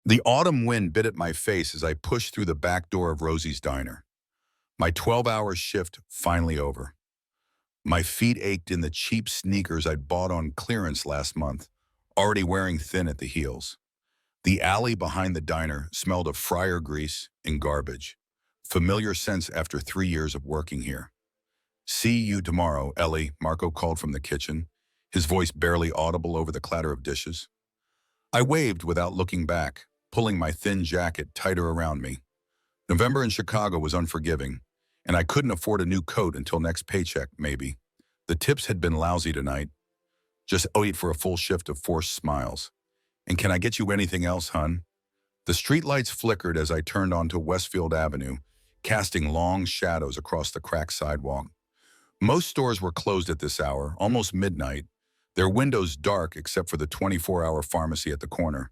The autumn wind bit at my face as I pushed through the back door of Rosie's diner. My 12-hour shift finally over. My feet ached in the cheap sneakers I'd bought on clearance last month, already wearing thin at the heels. The alley behind the diner smelled of fryer grease and garbage. Familiar scents after 3 years of working here. "See you tomorrow, Ellie," Marco called from the kitchen, his voice barely audible over the clatter of dishes. I waved without looking back, pulling my thin jacket tighter around me. November in Chicago was unforgiving, and I couldn't afford a new coat until next paycheck, maybe. The tips had been lousy tonight. Just wait for a full shift of forced smiles. "And can I get you anything else, hun?" The streetlights flickered as I turned onto Westfield Avenue, casting long shadows across the cracked sidewalk. Most stores were closed at this hour, almost midnight, their windows dark except for the 24-hour pharmacy at the corner.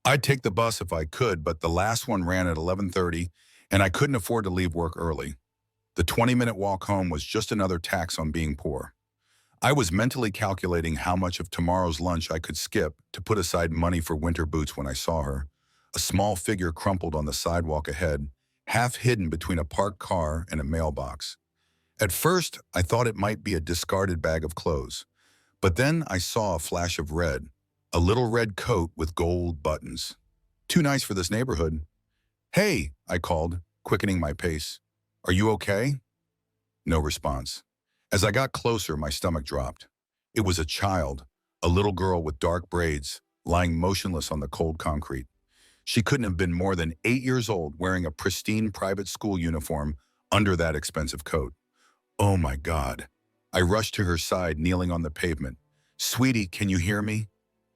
I'd take the bus if I could, but the last one ran at 11:30, and I couldn't afford to leave work early. The 20-minute walk home was just another tax on being poor. I was mentally calculating how much of tomorrow's lunch I could skip to put aside money for winter boots when I saw her, a small figure crumpled on the sidewalk ahead, half hidden between a parked car and a mailbox. At first, I thought it might be a discarded bag of clothes, but then I saw a flash of red, a little red coat with gold buttons. Too nice for this neighborhood. "Hey," I called, quickening my pace. "Are you okay?" No response. As I got closer, my stomach dropped. It was a child, a little girl with dark braids, lying motionless on the cold concrete. She couldn't have been more than 8 years old, wearing a pristine private school uniform under that expensive coat. Oh my God. I rushed to her side, kneeling on the pavement. "Sweetie, can you hear me?"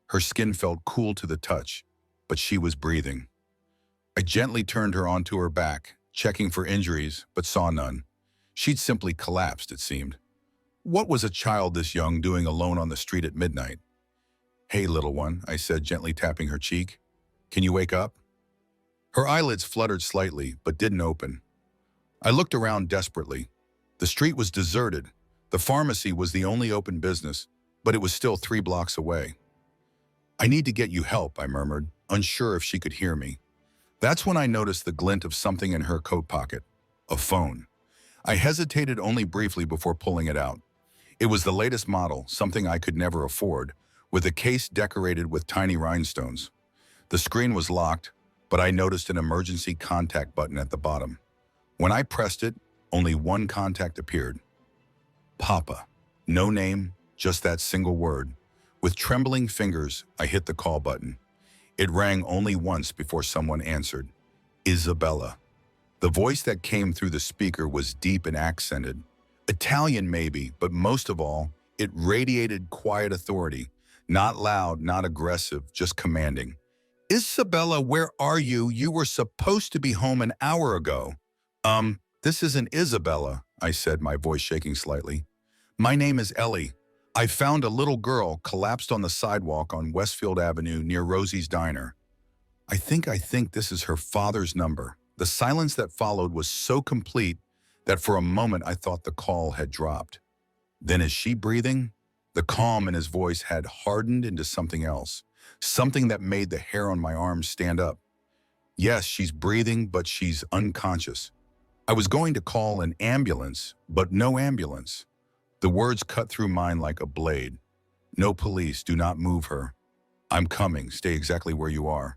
Her skin felt cool to the touch, but she was breathing. I gently turned her onto her back, checking for injuries, but saw none. She'd simply collapsed, it seemed. What was a child this young doing alone on the street at midnight? "Hey, little one," I said, gently tapping her cheek. "Can you wake up?" Her eyelids fluttered slightly, but didn't open. I looked around desperately. The street was deserted. The pharmacy was the only open business, but it was still 3 blocks away. "I need to get you help," I murmured, unsure if she could hear me. That's when I noticed the glint of something in her coat pocket. A phone. I hesitated only briefly before pulling it out. It was the latest model, something I could never afford, with a case decorated with tiny rhinestones. The screen was locked, but I noticed an emergency contact button at the bottom. When I pressed it, only one contact appeared. Papa. No name, just that single word. With trembling fingers, I hit the call button. It rang only once before someone answered. Isabella. The voice that came through the speaker was deep and accented. Italian maybe, but most of all, it radiated quiet authority. Not loud, not aggressive, just commanding. "Isabella, where are you? You were supposed to be home an hour ago." This isn't Isabella," I said, my voice shaking slightly. "My name is Ellie. I found a little girl collapsed on the sidewalk on Westfield Avenue near Rosie's diner. I think this is her father's number." The silence that followed was so complete that for a moment I thought the call had dropped. "Then is she breathing?" The calm in his voice had hardened into something else, something that made the hair on my arms stand up. "Yes, she's breathing, but she's unconscious." I was going to call an ambulance, but no ambulance. The words cut through mine like a blade. "No police, do not move her." "I'm coming, stay exactly where you are."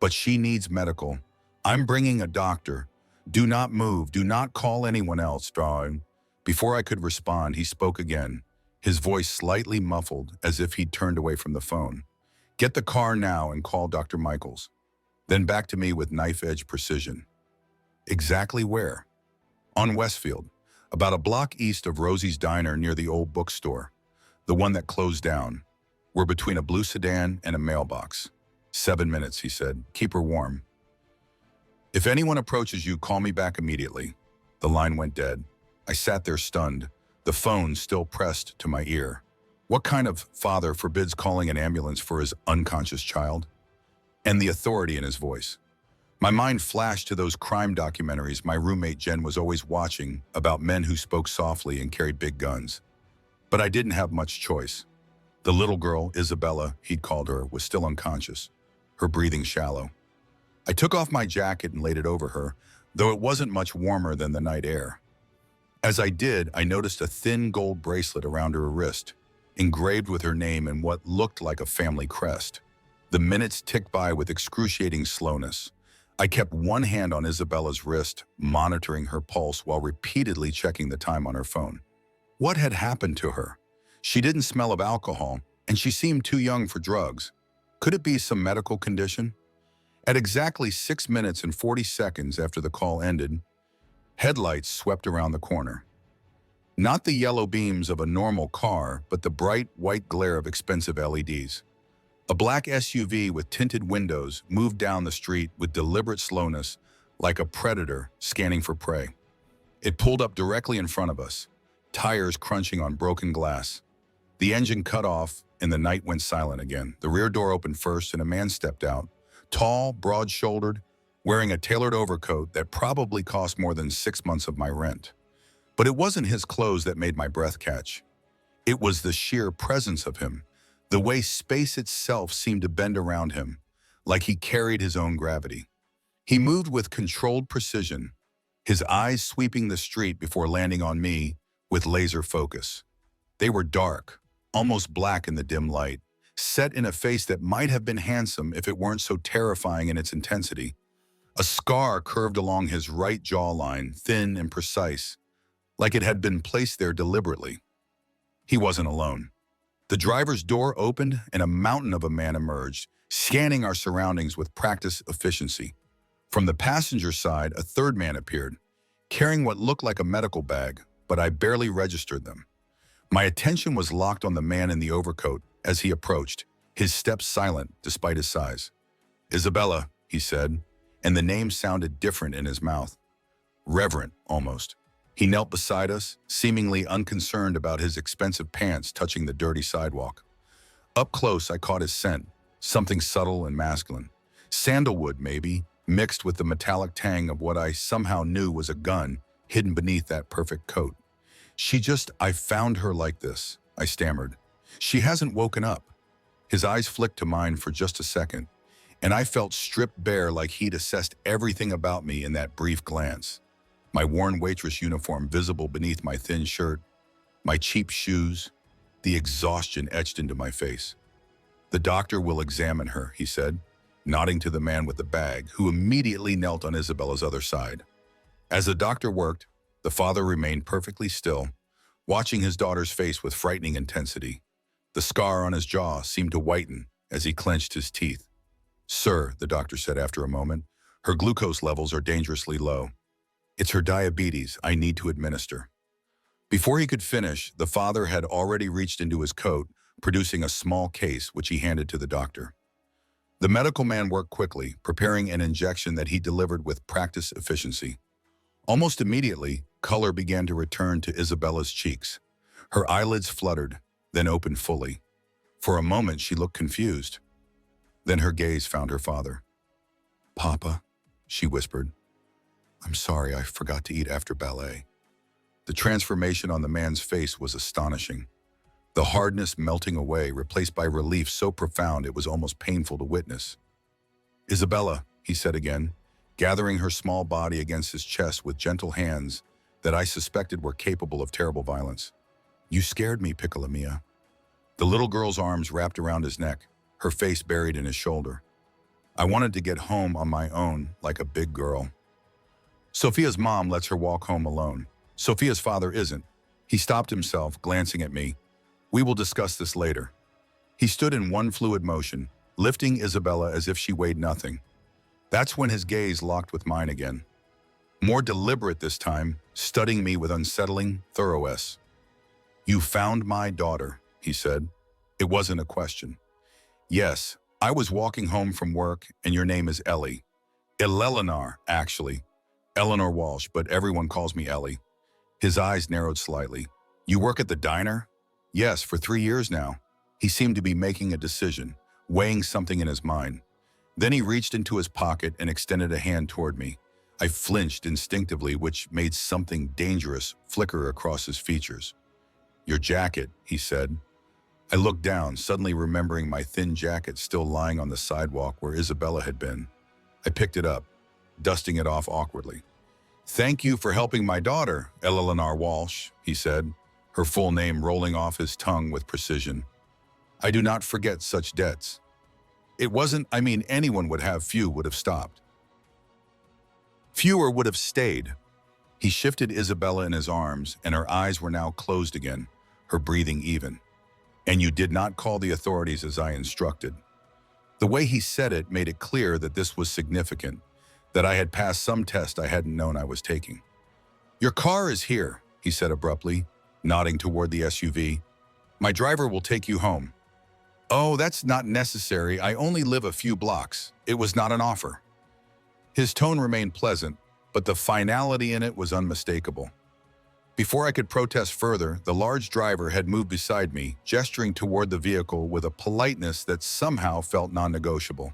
"But she needs medical." "I'm bringing a doctor." "Do not move, do not call anyone else, darling." Before I could respond, he spoke again, his voice slightly muffled as if he'd turned away from the phone. "Get the car now and call Dr. Michaels." Then back to me with knife-edge precision. "Exactly where?" "On Westfield, about a block east of Rosie's diner near the old bookstore, the one that closed down. We're between a blue sedan and a mailbox." 7 minutes, he said. "Keep her warm." "If anyone approaches you, call me back immediately." The line went dead. I sat there stunned, the phone still pressed to my ear. What kind of father forbids calling an ambulance for his unconscious child? And the authority in his voice. My mind flashed to those crime documentaries my roommate Jen was always watching about men who spoke softly and carried big guns. But I didn't have much choice. The little girl, Isabella, he'd called her, was still unconscious, her breathing shallow. I took off my jacket and laid it over her, though it wasn't much warmer than the night air. As I did, I noticed a thin gold bracelet around her wrist, engraved with her name and what looked like a family crest. The minutes ticked by with excruciating slowness. I kept one hand on Isabella's wrist, monitoring her pulse while repeatedly checking the time on her phone. What had happened to her? She didn't smell of alcohol, and she seemed too young for drugs. Could it be some medical condition? At exactly 6 minutes and 40 seconds after the call ended, headlights swept around the corner. Not the yellow beams of a normal car, but the bright white glare of expensive LEDs. A black SUV with tinted windows moved down the street with deliberate slowness, like a predator scanning for prey. It pulled up directly in front of us, tires crunching on broken glass. The engine cut off, and the night went silent again. The rear door opened first, and a man stepped out, tall, broad-shouldered, wearing a tailored overcoat that probably cost more than 6 months of my rent. But it wasn't his clothes that made my breath catch. It was the sheer presence of him, the way space itself seemed to bend around him, like he carried his own gravity. He moved with controlled precision, his eyes sweeping the street before landing on me with laser focus. They were dark, almost black in the dim light, set in a face that might have been handsome if it weren't so terrifying in its intensity. A scar curved along his right jawline, thin and precise, like it had been placed there deliberately. He wasn't alone. The driver's door opened and a mountain of a man emerged, scanning our surroundings with practiced efficiency. From the passenger side, a third man appeared, carrying what looked like a medical bag, but I barely registered them. My attention was locked on the man in the overcoat as he approached, his steps silent despite his size. "Isabella," he said, and the name sounded different in his mouth. Reverent, almost. He knelt beside us, seemingly unconcerned about his expensive pants touching the dirty sidewalk. Up close, I caught his scent, something subtle and masculine. Sandalwood, maybe, mixed with the metallic tang of what I somehow knew was a gun hidden beneath that perfect coat. I found her like this," I stammered. "She hasn't woken up." His eyes flicked to mine for just a second, and I felt stripped bare like he'd assessed everything about me in that brief glance. My worn waitress uniform visible beneath my thin shirt, my cheap shoes, the exhaustion etched into my face. "The doctor will examine her," he said, nodding to the man with the bag, who immediately knelt on Isabella's other side. As the doctor worked, the father remained perfectly still, watching his daughter's face with frightening intensity. The scar on his jaw seemed to whiten as he clenched his teeth. "Sir," the doctor said after a moment, "her glucose levels are dangerously low. It's her diabetes I need to administer." Before he could finish, the father had already reached into his coat, producing a small case which he handed to the doctor. The medical man worked quickly, preparing an injection that he delivered with practiced efficiency. Almost immediately, color began to return to Isabella's cheeks. Her eyelids fluttered, then opened fully. For a moment, she looked confused. Then her gaze found her father. "Papa," she whispered. "I'm sorry, I forgot to eat after ballet." The transformation on the man's face was astonishing. The hardness melting away, replaced by relief so profound it was almost painful to witness. "Isabella," he said again, gathering her small body against his chest with gentle hands that I suspected were capable of terrible violence. "You scared me, Piccola mia." The little girl's arms wrapped around his neck, her face buried in his shoulder. I wanted to get home on my own like a big girl. Sophia's mom lets her walk home alone. Sophia's father isn't. He stopped himself, glancing at me. "We will discuss this later." He stood in one fluid motion, lifting Isabella as if she weighed nothing. That's when his gaze locked with mine again. More deliberate this time, studying me with unsettling thoroughness. "You found my daughter," he said. It wasn't a question. "Yes, I was walking home from work, and your name is Ellie. Eleanor, actually. Eleanor Walsh, but everyone calls me Ellie." His eyes narrowed slightly. "You work at the diner?" "Yes, for 3 years now." He seemed to be making a decision, weighing something in his mind. Then he reached into his pocket and extended a hand toward me. I flinched instinctively, which made something dangerous flicker across his features. "Your jacket," he said. I looked down, suddenly remembering my thin jacket still lying on the sidewalk where Isabella had been. I picked it up, dusting it off awkwardly. "Thank you for helping my daughter, Eleanor Walsh," he said, her full name rolling off his tongue with precision. "I do not forget such debts." It wasn't, anyone would have, few would have stopped. Fewer would have stayed. He shifted Isabella in his arms, and her eyes were now closed again, her breathing even. "And you did not call the authorities as I instructed." The way he said it made it clear that this was significant, that I had passed some test I hadn't known I was taking. "Your car is here," he said abruptly, nodding toward the SUV. "My driver will take you home." "Oh, that's not necessary. I only live a few blocks. It was not an offer." His tone remained pleasant, but the finality in it was unmistakable. Before I could protest further, the large driver had moved beside me, gesturing toward the vehicle with a politeness that somehow felt non-negotiable.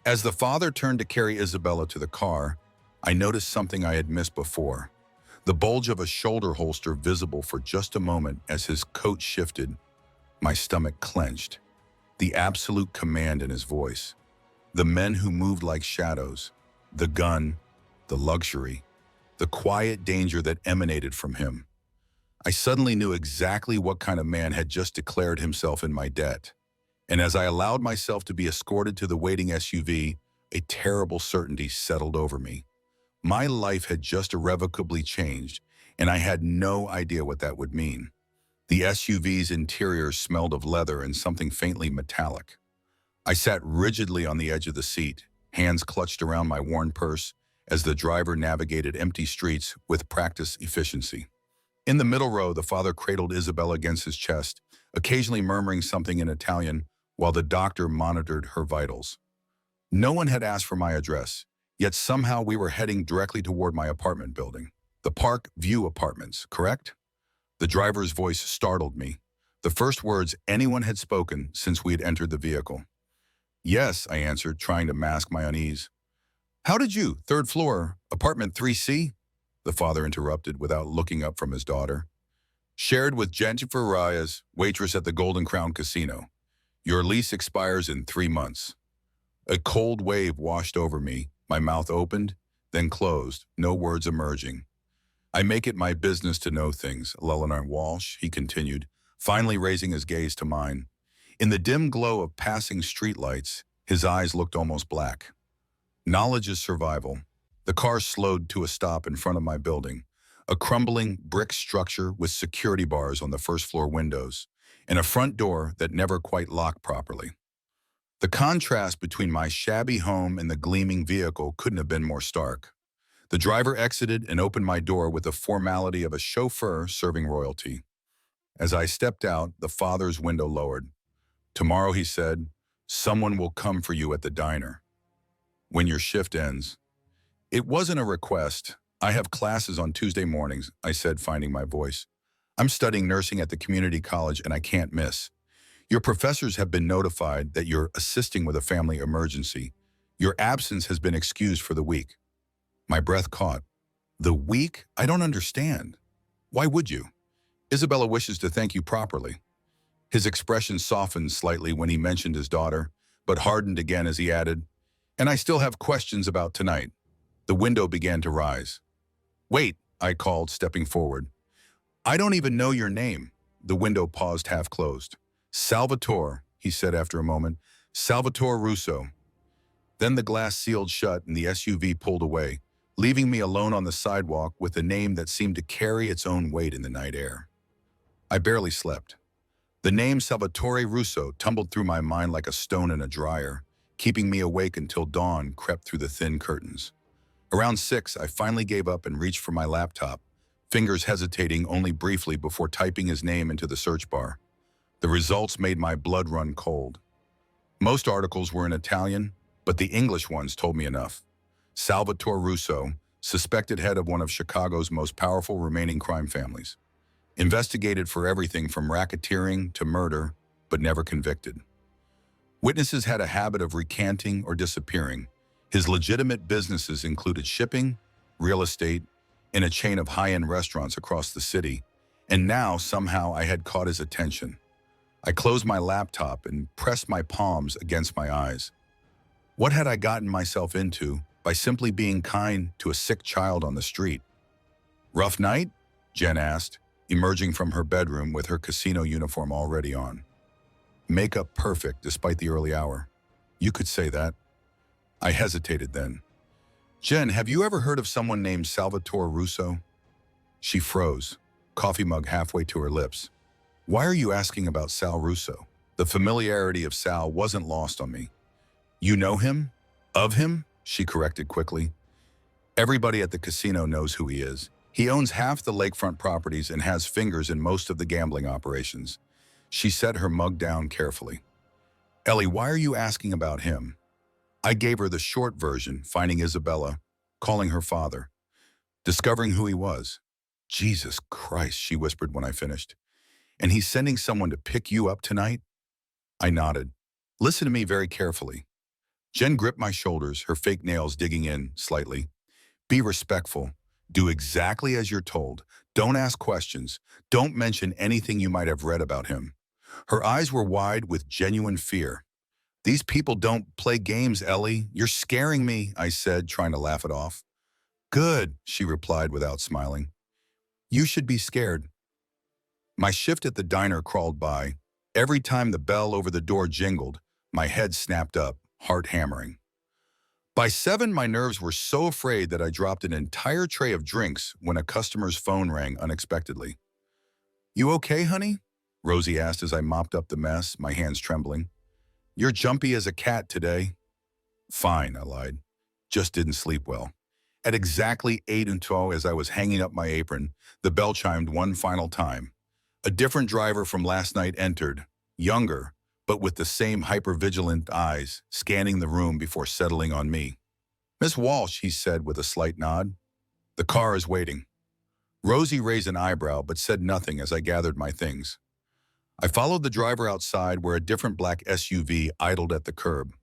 As the father turned to carry Isabella to the car, I noticed something I had missed before. The bulge of a shoulder holster visible for just a moment as his coat shifted. My stomach clenched. The absolute command in his voice. The men who moved like shadows. The gun. The luxury. The quiet danger that emanated from him. I suddenly knew exactly what kind of man had just declared himself in my debt. And as I allowed myself to be escorted to the waiting SUV, a terrible certainty settled over me. My life had just irrevocably changed, and I had no idea what that would mean. The SUV's interior smelled of leather and something faintly metallic. I sat rigidly on the edge of the seat, hands clutched around my worn purse, as the driver navigated empty streets with practiced efficiency. In the middle row, the father cradled Isabella against his chest, occasionally murmuring something in Italian, while the doctor monitored her vitals. No one had asked for my address, yet somehow we were heading directly toward my apartment building. The Park View Apartments, correct? The driver's voice startled me, the first words anyone had spoken since we had entered the vehicle. "Yes," I answered, trying to mask my unease. "How did you? Third floor, apartment 3C?" The father interrupted without looking up from his daughter. "Shared with Jennifer Reyes, waitress at the Golden Crown Casino. Your lease expires in 3 months." A cold wave washed over me. My mouth opened, then closed, no words emerging. "I make it my business to know things, Eleanor Walsh," he continued, finally raising his gaze to mine. In the dim glow of passing streetlights, his eyes looked almost black. "Knowledge is survival." The car slowed to a stop in front of my building, a crumbling brick structure with security bars on the first-floor windows, and a front door that never quite locked properly. The contrast between my shabby home and the gleaming vehicle couldn't have been more stark. The driver exited and opened my door with the formality of a chauffeur serving royalty. As I stepped out, the father's window lowered. "Tomorrow," he said, "someone will come for you at the diner. When your shift ends." It wasn't a request. "I have classes on Tuesday mornings," I said, finding my voice. "I'm studying nursing at the community college and I can't miss. Your professors have been notified that you're assisting with a family emergency. Your absence has been excused for the week." My breath caught. "The week? I don't understand." "Why would you? Isabella wishes to thank you properly." His expression softened slightly when he mentioned his daughter, but hardened again as he added, "And I still have questions about tonight." The window began to rise. "Wait," I called, stepping forward. "I don't even know your name." The window paused half-closed. "Salvatore," he said after a moment. "Salvatore Russo." Then the glass sealed shut and the SUV pulled away, leaving me alone on the sidewalk with a name that seemed to carry its own weight in the night air. I barely slept. The name Salvatore Russo tumbled through my mind like a stone in a dryer, keeping me awake until dawn crept through the thin curtains. Around 6, I finally gave up and reached for my laptop, fingers hesitating only briefly before typing his name into the search bar. The results made my blood run cold. Most articles were in Italian, but the English ones told me enough. Salvatore Russo, suspected head of one of Chicago's most powerful remaining crime families. Investigated for everything from racketeering to murder, but never convicted. Witnesses had a habit of recanting or disappearing. His legitimate businesses included shipping, real estate, and a chain of high-end restaurants across the city, and now somehow I had caught his attention. I closed my laptop and pressed my palms against my eyes. What had I gotten myself into by simply being kind to a sick child on the street? Rough night? Jen asked, emerging from her bedroom with her casino uniform already on. Makeup perfect despite the early hour. You could say that. I hesitated then. Jen, have you ever heard of someone named Salvatore Russo? She froze, coffee mug halfway to her lips. Why are you asking about Sal Russo? The familiarity of Sal wasn't lost on me. You know him? Of him? She corrected quickly. Everybody at the casino knows who he is. He owns half the lakefront properties and has fingers in most of the gambling operations. She set her mug down carefully. Ellie, why are you asking about him? I gave her the short version, finding Isabella, calling her father, discovering who he was. Jesus Christ, she whispered when I finished. And he's sending someone to pick you up tonight? I nodded. Listen to me very carefully. Jen gripped my shoulders, her fake nails digging in slightly. Be respectful. Do exactly as you're told. Don't ask questions. Don't mention anything you might have read about him. Her eyes were wide with genuine fear. These people don't play games, Ellie. You're scaring me, I said, trying to laugh it off. Good, she replied without smiling. You should be scared. My shift at the diner crawled by. Every time the bell over the door jingled, my head snapped up, heart hammering. By 7, my nerves were so afraid that I dropped an entire tray of drinks when a customer's phone rang unexpectedly. You okay, honey? Rosie asked as I mopped up the mess, my hands trembling. You're jumpy as a cat today. Fine, I lied. Just didn't sleep well. At exactly 8:12, as I was hanging up my apron, the bell chimed one final time. A different driver from last night entered, younger, but with the same hypervigilant eyes, scanning the room before settling on me. Miss Walsh, he said with a slight nod. The car is waiting. Rosie raised an eyebrow but said nothing as I gathered my things. I followed the driver outside where a different black SUV idled at the curb.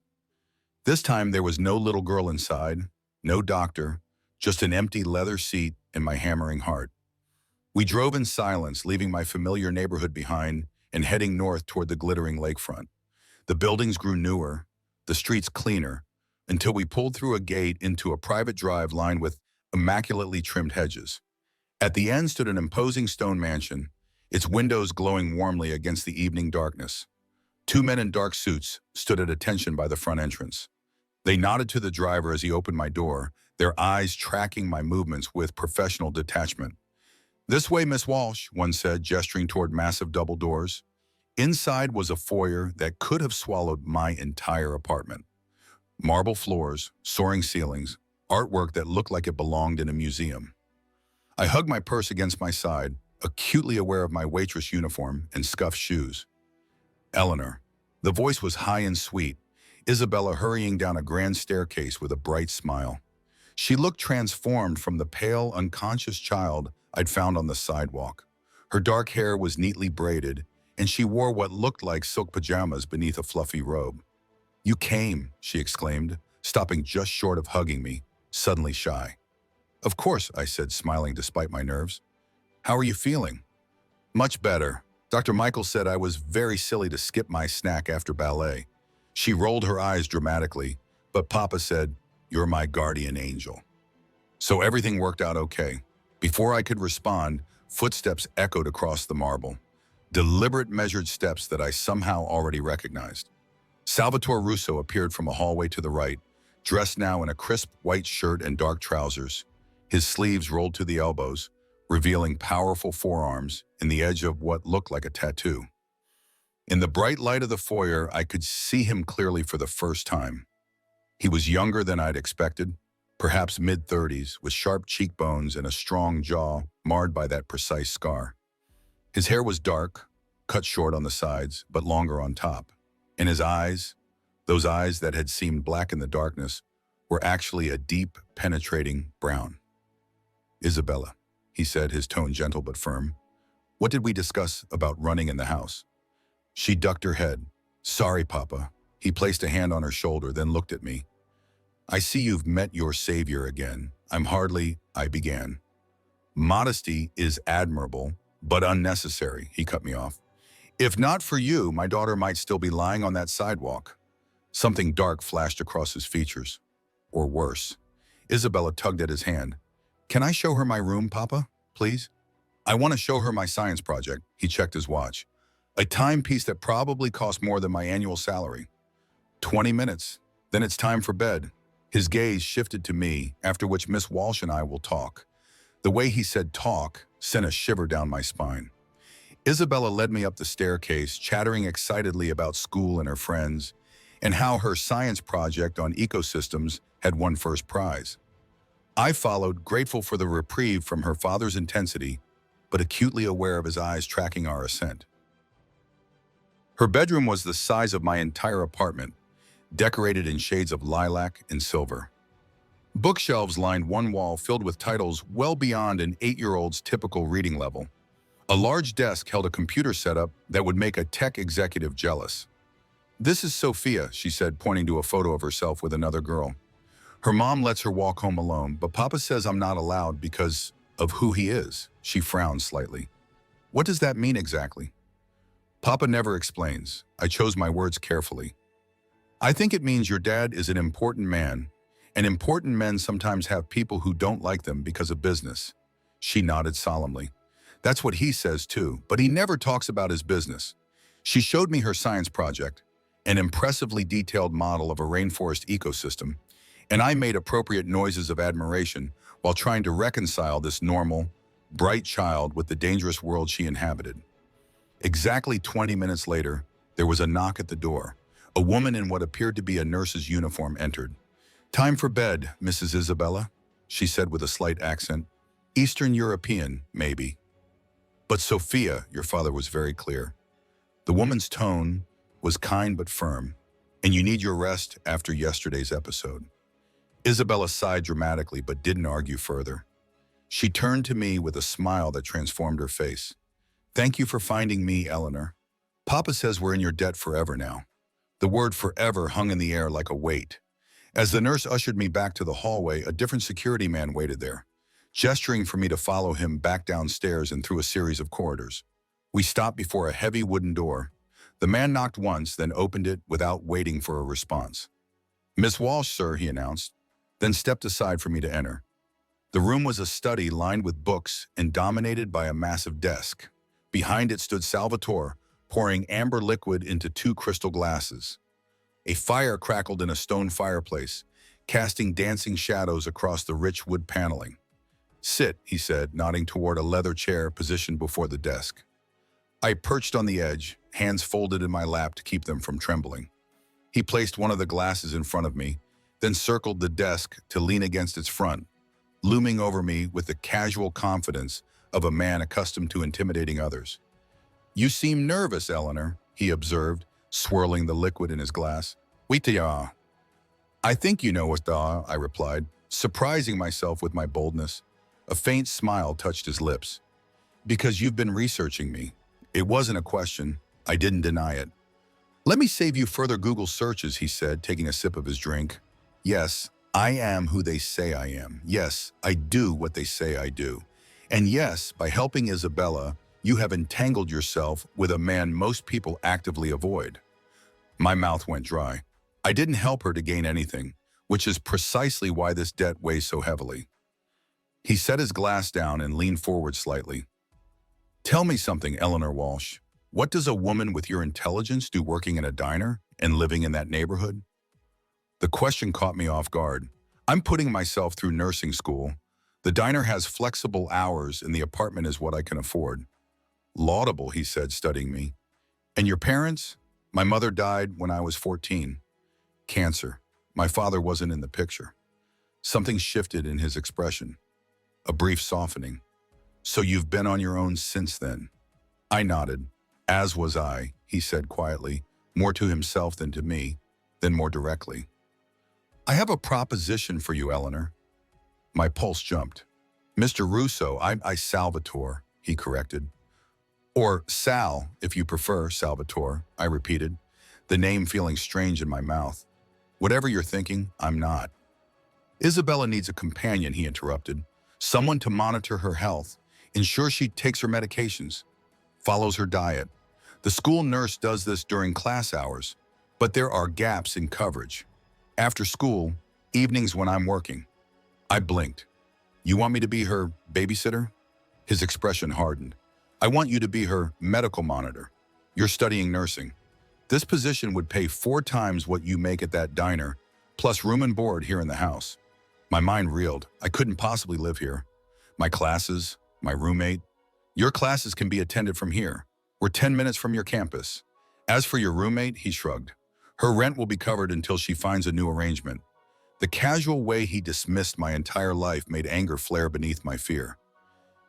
This time there was no little girl inside, no doctor, just an empty leather seat and my hammering heart. We drove in silence, leaving my familiar neighborhood behind and heading north toward the glittering lakefront. The buildings grew newer, the streets cleaner, until we pulled through a gate into a private drive lined with immaculately trimmed hedges. At the end stood an imposing stone mansion, its windows glowing warmly against the evening darkness. 2 men in dark suits stood at attention by the front entrance. They nodded to the driver as he opened my door, their eyes tracking my movements with professional detachment. This way, Miss Walsh, one said, gesturing toward massive double doors. Inside was a foyer that could have swallowed my entire apartment. Marble floors, soaring ceilings, artwork that looked like it belonged in a museum. I hugged my purse against my side, acutely aware of my waitress uniform and scuffed shoes. Eleanor. The voice was high and sweet, Isabella hurrying down a grand staircase with a bright smile. She looked transformed from the pale, unconscious child I'd found on the sidewalk. Her dark hair was neatly braided, and she wore what looked like silk pajamas beneath a fluffy robe. You came, she exclaimed, stopping just short of hugging me, suddenly shy. Of course, I said, smiling despite my nerves. How are you feeling? Much better. Dr. Michael said I was very silly to skip my snack after ballet. She rolled her eyes dramatically, but Papa said, You're my guardian angel. So everything worked out okay. Before I could respond, footsteps echoed across the marble. Deliberate, measured steps that I somehow already recognized. Salvatore Russo appeared from a hallway to the right, dressed now in a crisp white shirt and dark trousers. His sleeves rolled to the elbows, revealing powerful forearms and the edge of what looked like a tattoo. In the bright light of the foyer, I could see him clearly for the first time. He was younger than I'd expected, perhaps mid-30s, with sharp cheekbones and a strong jaw marred by that precise scar. His hair was dark, cut short on the sides, but longer on top. And his eyes, those eyes that had seemed black in the darkness, were actually a deep, penetrating brown. Isabella, he said, his tone gentle but firm. What did we discuss about running in the house? She ducked her head. Sorry, Papa. He placed a hand on her shoulder, then looked at me. I see you've met your savior again. I began. Modesty is admirable, but unnecessary, he cut me off. If not for you, my daughter might still be lying on that sidewalk. Something dark flashed across his features. Or worse. Isabella tugged at his hand. Can I show her my room, Papa? Please? I want to show her my science project. He checked his watch. A timepiece that probably cost more than my annual salary. 20 minutes. Then it's time for bed. His gaze shifted to me, after which Miss Walsh and I will talk. The way he said talk sent a shiver down my spine. Isabella led me up the staircase, chattering excitedly about school and her friends, and how her science project on ecosystems had won first prize. I followed, grateful for the reprieve from her father's intensity, but acutely aware of his eyes tracking our ascent. Her bedroom was the size of my entire apartment, decorated in shades of lilac and silver. Bookshelves lined one wall filled with titles well beyond an 8-year-old's typical reading level. A large desk held a computer setup that would make a tech executive jealous. This is Sophia, she said, pointing to a photo of herself with another girl. Her mom lets her walk home alone, but Papa says I'm not allowed because of who he is. She frowned slightly. What does that mean exactly? Papa never explains. I chose my words carefully. I think it means your dad is an important man, and important men sometimes have people who don't like them because of business. She nodded solemnly. That's what he says too, but he never talks about his business. She showed me her science project, an impressively detailed model of a rainforest ecosystem, and I made appropriate noises of admiration while trying to reconcile this normal, bright child with the dangerous world she inhabited. Exactly 20 minutes later, there was a knock at the door. A woman in what appeared to be a nurse's uniform entered. Time for bed, Mrs. Isabella, she said with a slight accent. Eastern European, maybe. But Sophia, your father was very clear. The woman's tone was kind but firm, and you need your rest after yesterday's episode. Isabella sighed dramatically but didn't argue further. She turned to me with a smile that transformed her face. Thank you for finding me, Eleanor. Papa says we're in your debt forever now. The word forever hung in the air like a weight. As the nurse ushered me back to the hallway, a different security man waited there, gesturing for me to follow him back downstairs and through a series of corridors. We stopped before a heavy wooden door. The man knocked once, then opened it without waiting for a response. Miss Walsh, sir, he announced, then stepped aside for me to enter. The room was a study lined with books and dominated by a massive desk. Behind it stood Salvatore, pouring amber liquid into 2 crystal glasses. A fire crackled in a stone fireplace, casting dancing shadows across the rich wood paneling. Sit, he said, nodding toward a leather chair positioned before the desk. I perched on the edge, hands folded in my lap to keep them from trembling. He placed one of the glasses in front of me, then circled the desk to lean against its front, looming over me with the casual confidence of a man accustomed to intimidating others. You seem nervous, Eleanor, he observed, swirling the liquid in his glass. Wita. I think you know what da, I replied, surprising myself with my boldness. A faint smile touched his lips. Because you've been researching me. It wasn't a question. I didn't deny it. Let me save you further Google searches, he said, taking a sip of his drink. Yes, I am who they say I am. Yes, I do what they say I do. And yes, by helping Isabella, you have entangled yourself with a man most people actively avoid. My mouth went dry. I didn't help her to gain anything, which is precisely why this debt weighs so heavily. He set his glass down and leaned forward slightly. Tell me something, Eleanor Walsh. What does a woman with your intelligence do working in a diner and living in that neighborhood? The question caught me off guard. I'm putting myself through nursing school. The diner has flexible hours and the apartment is what I can afford. Laudable, he said, studying me. And your parents? My mother died when I was 14. Cancer. My father wasn't in the picture. Something shifted in his expression. A brief softening. So you've been on your own since then? I nodded. As was I, he said quietly, more to himself than to me, then more directly. I have a proposition for you, Eleanor. My pulse jumped. Mr. Russo, I Salvatore, he corrected. Or Sal, if you prefer, Salvatore, I repeated, the name feeling strange in my mouth. Whatever you're thinking, I'm not. Isabella needs a companion, he interrupted. Someone to monitor her health, ensure she takes her medications, follows her diet. The school nurse does this during class hours. But there are gaps in coverage. After school, evenings when I'm working. I blinked. You want me to be her babysitter? His expression hardened. I want you to be her medical monitor. You're studying nursing. This position would pay 4 times what you make at that diner, plus room and board here in the house. My mind reeled. I couldn't possibly live here. My classes, my roommate. Your classes can be attended from here. We're 10 minutes from your campus. As for your roommate, he shrugged. Her rent will be covered until she finds a new arrangement. The casual way he dismissed my entire life made anger flare beneath my fear.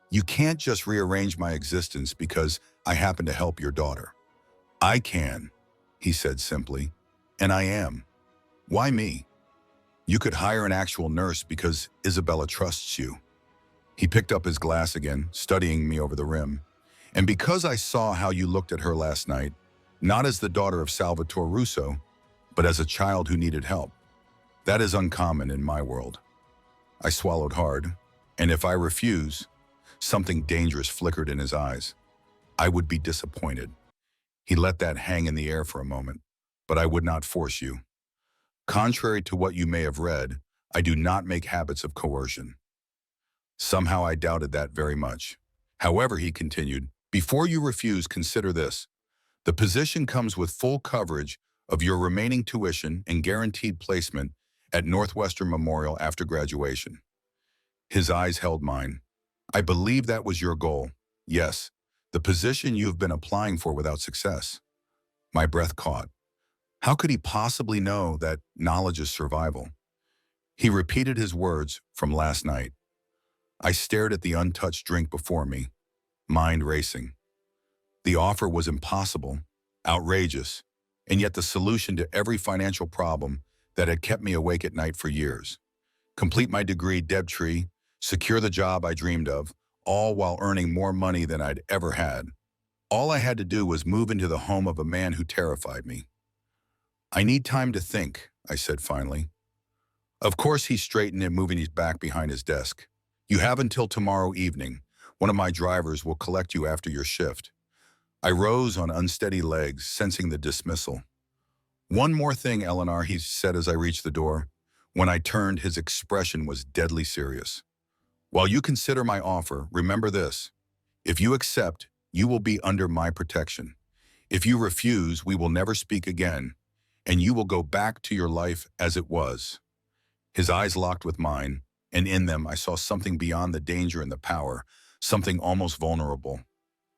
You can't just rearrange my existence because I happen to help your daughter. I can, he said simply, and I am. Why me? You could hire an actual nurse because Isabella trusts you. He picked up his glass again, studying me over the rim. And because I saw how you looked at her last night, not as the daughter of Salvatore Russo, but as a child who needed help. That is uncommon in my world. I swallowed hard, and if I refuse, something dangerous flickered in his eyes. I would be disappointed. He let that hang in the air for a moment, but I would not force you. Contrary to what you may have read, I do not make habits of coercion. Somehow I doubted that very much. However, he continued, before you refuse, consider this. The position comes with full coverage of your remaining tuition and guaranteed placement at Northwestern Memorial after graduation. His eyes held mine. I believe that was your goal. Yes, the position you've been applying for without success. My breath caught. How could he possibly know that knowledge is survival? He repeated his words from last night. I stared at the untouched drink before me, mind racing. The offer was impossible, outrageous, and yet the solution to every financial problem that had kept me awake at night for years. Complete my degree, Debtree, secure the job I dreamed of, all while earning more money than I'd ever had. All I had to do was move into the home of a man who terrified me. I need time to think, I said finally. Of course, he straightened and moving his back behind his desk. You have until tomorrow evening. One of my drivers will collect you after your shift. I rose on unsteady legs, sensing the dismissal. One more thing, Eleanor, he said as I reached the door. When I turned, his expression was deadly serious. While you consider my offer, remember this. If you accept, you will be under my protection. If you refuse, we will never speak again, and you will go back to your life as it was. His eyes locked with mine, and in them I saw something beyond the danger and the power, something almost vulnerable.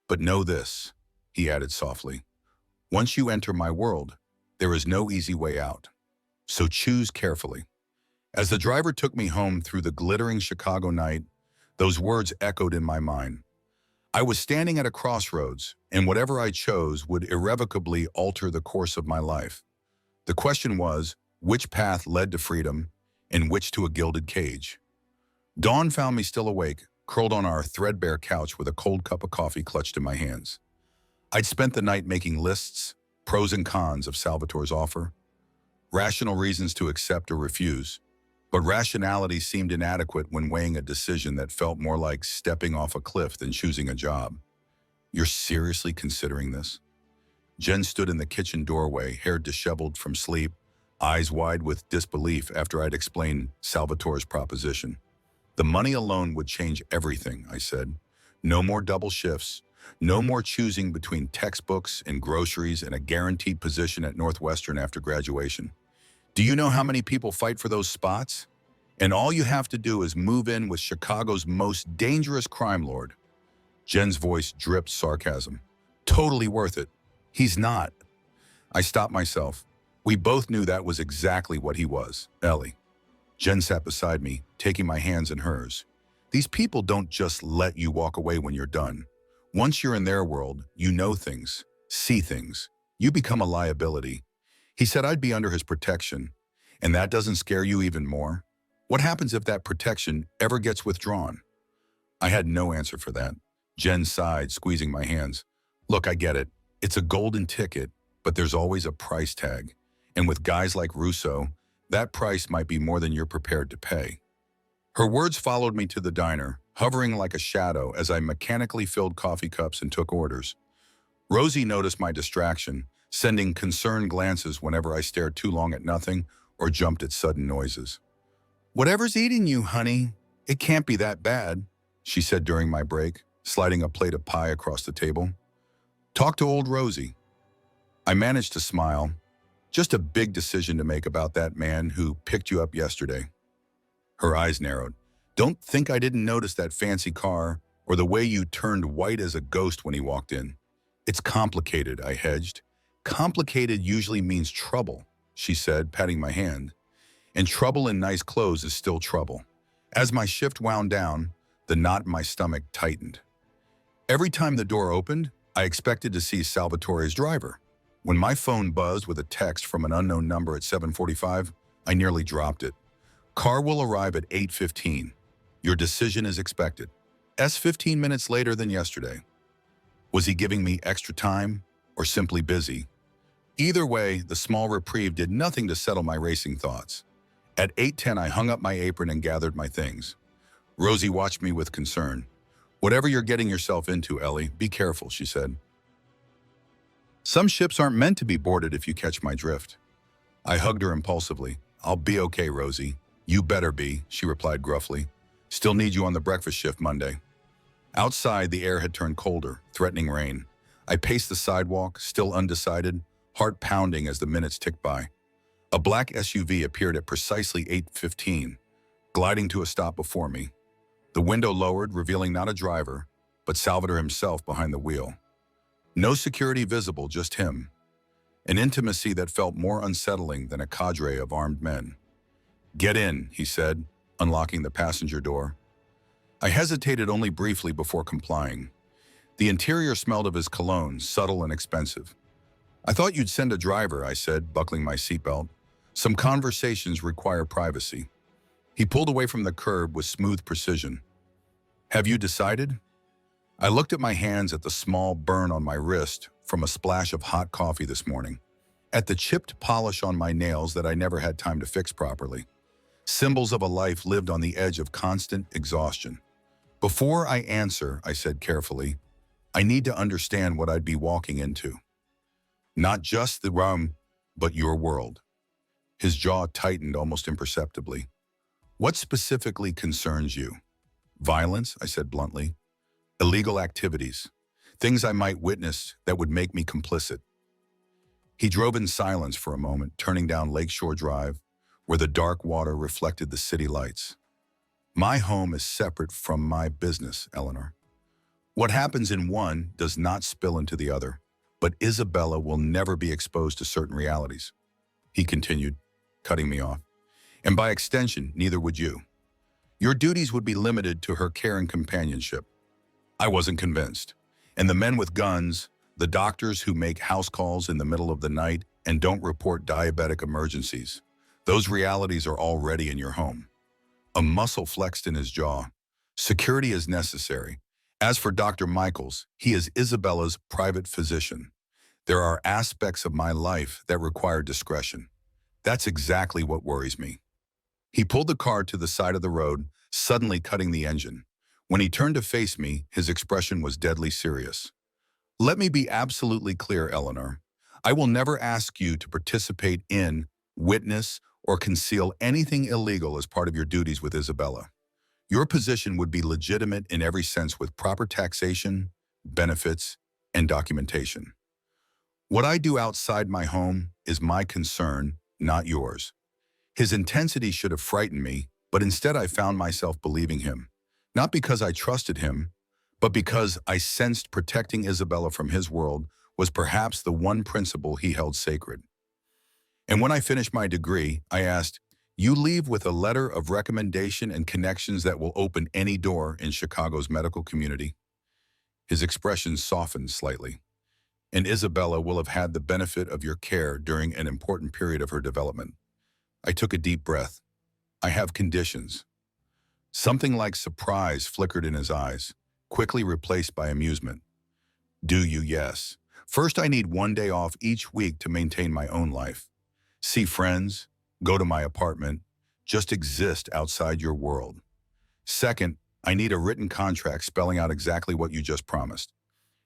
But know this, he added softly. Once you enter my world, there is no easy way out. So choose carefully. As the driver took me home through the glittering Chicago night, those words echoed in my mind. I was standing at a crossroads, and whatever I chose would irrevocably alter the course of my life. The question was, which path led to freedom and which to a gilded cage? Dawn found me still awake, curled on our threadbare couch with a cold cup of coffee clutched in my hands. I'd spent the night making lists, pros and cons of Salvatore's offer, rational reasons to accept or refuse, but rationality seemed inadequate when weighing a decision that felt more like stepping off a cliff than choosing a job. You're seriously considering this? Jen stood in the kitchen doorway, hair disheveled from sleep, eyes wide with disbelief after I'd explained Salvatore's proposition. The money alone would change everything, I said. No more double shifts, no more choosing between textbooks and groceries and a guaranteed position at Northwestern after graduation. Do you know how many people fight for those spots? And all you have to do is move in with Chicago's most dangerous crime lord. Jen's voice dripped sarcasm. Totally worth it. He's not. I stopped myself. We both knew that was exactly what he was, Ellie. Jen sat beside me, taking my hands in hers. These people don't just let you walk away when you're done. Once you're in their world, you know things, see things. You become a liability. He said I'd be under his protection, and that doesn't scare you even more? What happens if that protection ever gets withdrawn? I had no answer for that. Jen sighed, squeezing my hands. Look, I get it. It's a golden ticket, but there's always a price tag. And with guys like Russo, that price might be more than you're prepared to pay. Her words followed me to the diner, hovering like a shadow as I mechanically filled coffee cups and took orders. Rosie noticed my distraction, sending concerned glances whenever I stared too long at nothing or jumped at sudden noises. "Whatever's eating you, honey, it can't be that bad," she said during my break, sliding a plate of pie across the table. "Talk to old Rosie." I managed to smile. "Just a big decision to make about that man who picked you up yesterday." Her eyes narrowed. "Don't think I didn't notice that fancy car or the way you turned white as a ghost when he walked in." "It's complicated," I hedged. "Complicated usually means trouble," she said, patting my hand. "And trouble in nice clothes is still trouble." As my shift wound down, the knot in my stomach tightened. Every time the door opened, I expected to see Salvatore's driver. When my phone buzzed with a text from an unknown number at 7:45, I nearly dropped it. "Car will arrive at 8:15. Your decision is expected." 15 minutes later than yesterday. Was he giving me extra time or simply busy? Either way, the small reprieve did nothing to settle my racing thoughts. At 8:10, I hung up my apron and gathered my things. Rosie watched me with concern. "Whatever you're getting yourself into, Ellie, be careful," she said. "Some ships aren't meant to be boarded, if you catch my drift." I hugged her impulsively. "I'll be okay, Rosie." "You better be," she replied gruffly. "Still need you on the breakfast shift Monday." Outside, the air had turned colder, threatening rain. I paced the sidewalk, still undecided, heart pounding as the minutes ticked by. A black SUV appeared at precisely 8:15, gliding to a stop before me. The window lowered, revealing not a driver, but Salvatore himself behind the wheel. No security visible, just him. An intimacy that felt more unsettling than a cadre of armed men. "Get in," he said, unlocking the passenger door. I hesitated only briefly before complying. The interior smelled of his cologne, subtle and expensive. "I thought you'd send a driver," I said, buckling my seatbelt. "Some conversations require privacy." He pulled away from the curb with smooth precision. "Have you decided?" I looked at my hands, at the small burn on my wrist from a splash of hot coffee this morning, at the chipped polish on my nails that I never had time to fix properly. Symbols of a life lived on the edge of constant exhaustion. "Before I answer," I said carefully, "I need to understand what I'd be walking into. Not just the room, but your world." His jaw tightened almost imperceptibly. "What specifically concerns you?" "Violence," I said bluntly. "Illegal activities. Things I might witness that would make me complicit." He drove in silence for a moment, turning down Lakeshore Drive, where the dark water reflected the city lights. "My home is separate from my business, Eleanor. What happens in one does not spill into the other, but Isabella will never be exposed to certain realities," he continued, cutting me off. "And by extension, neither would you. Your duties would be limited to her care and companionship." I wasn't convinced. "And the men with guns, the doctors who make house calls in the middle of the night and don't report diabetic emergencies, those realities are already in your home." A muscle flexed in his jaw. "Security is necessary. As for Dr. Michaels, he is Isabella's private physician. There are aspects of my life that require discretion. That's exactly what worries me." He pulled the car to the side of the road, suddenly cutting the engine. When he turned to face me, his expression was deadly serious. "Let me be absolutely clear, Eleanor. I will never ask you to participate in, witness, or conceal anything illegal as part of your duties with Isabella. Your position would be legitimate in every sense, with proper taxation, benefits, and documentation. What I do outside my home is my concern, not yours." His intensity should have frightened me, but instead I found myself believing him. Not because I trusted him, but because I sensed protecting Isabella from his world was perhaps the one principle he held sacred. And when I finished my degree, I asked, "You leave with a letter of recommendation and connections that will open any door in Chicago's medical community?" His expression softened slightly. "And Isabella will have had the benefit of your care during an important period of her development." I took a deep breath. "I have conditions." Something like surprise flickered in his eyes, quickly replaced by amusement. "Do you?" "Yes. First, I need 1 day off each week to maintain my own life. See friends, go to my apartment, just exist outside your world. Second, I need a written contract spelling out exactly what you just promised.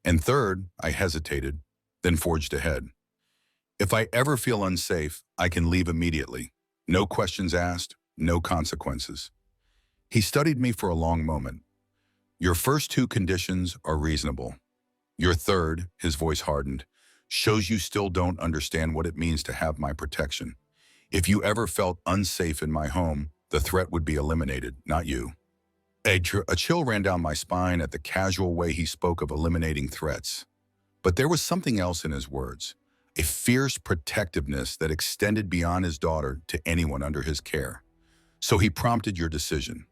And third," I hesitated, then forged ahead, If I ever feel unsafe, I can leave immediately. No questions asked, no consequences. He studied me for a long moment. Your first two conditions are reasonable. Your third, his voice hardened, shows you still don't understand what it means to have my protection. If you ever felt unsafe in my home, the threat would be eliminated, not you. A chill ran down my spine at the casual way he spoke of eliminating threats. But there was something else in his words, a fierce protectiveness that extended beyond his daughter to anyone under his care. So he prompted your decision.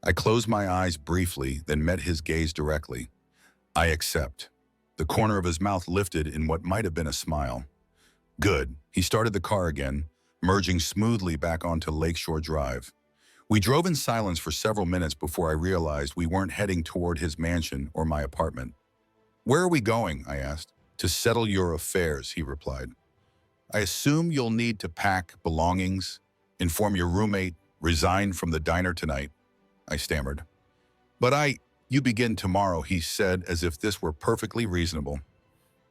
I closed my eyes briefly, then met his gaze directly. I accept. The corner of his mouth lifted in what might have been a smile. Good. He started the car again, merging smoothly back onto Lakeshore Drive. We drove in silence for several minutes before I realized we weren't heading toward his mansion or my apartment. Where are we going? I asked. To settle your affairs, he replied. I assume you'll need to pack belongings, inform your roommate, resign from the diner tonight, I stammered. You begin tomorrow, he said, as if this were perfectly reasonable.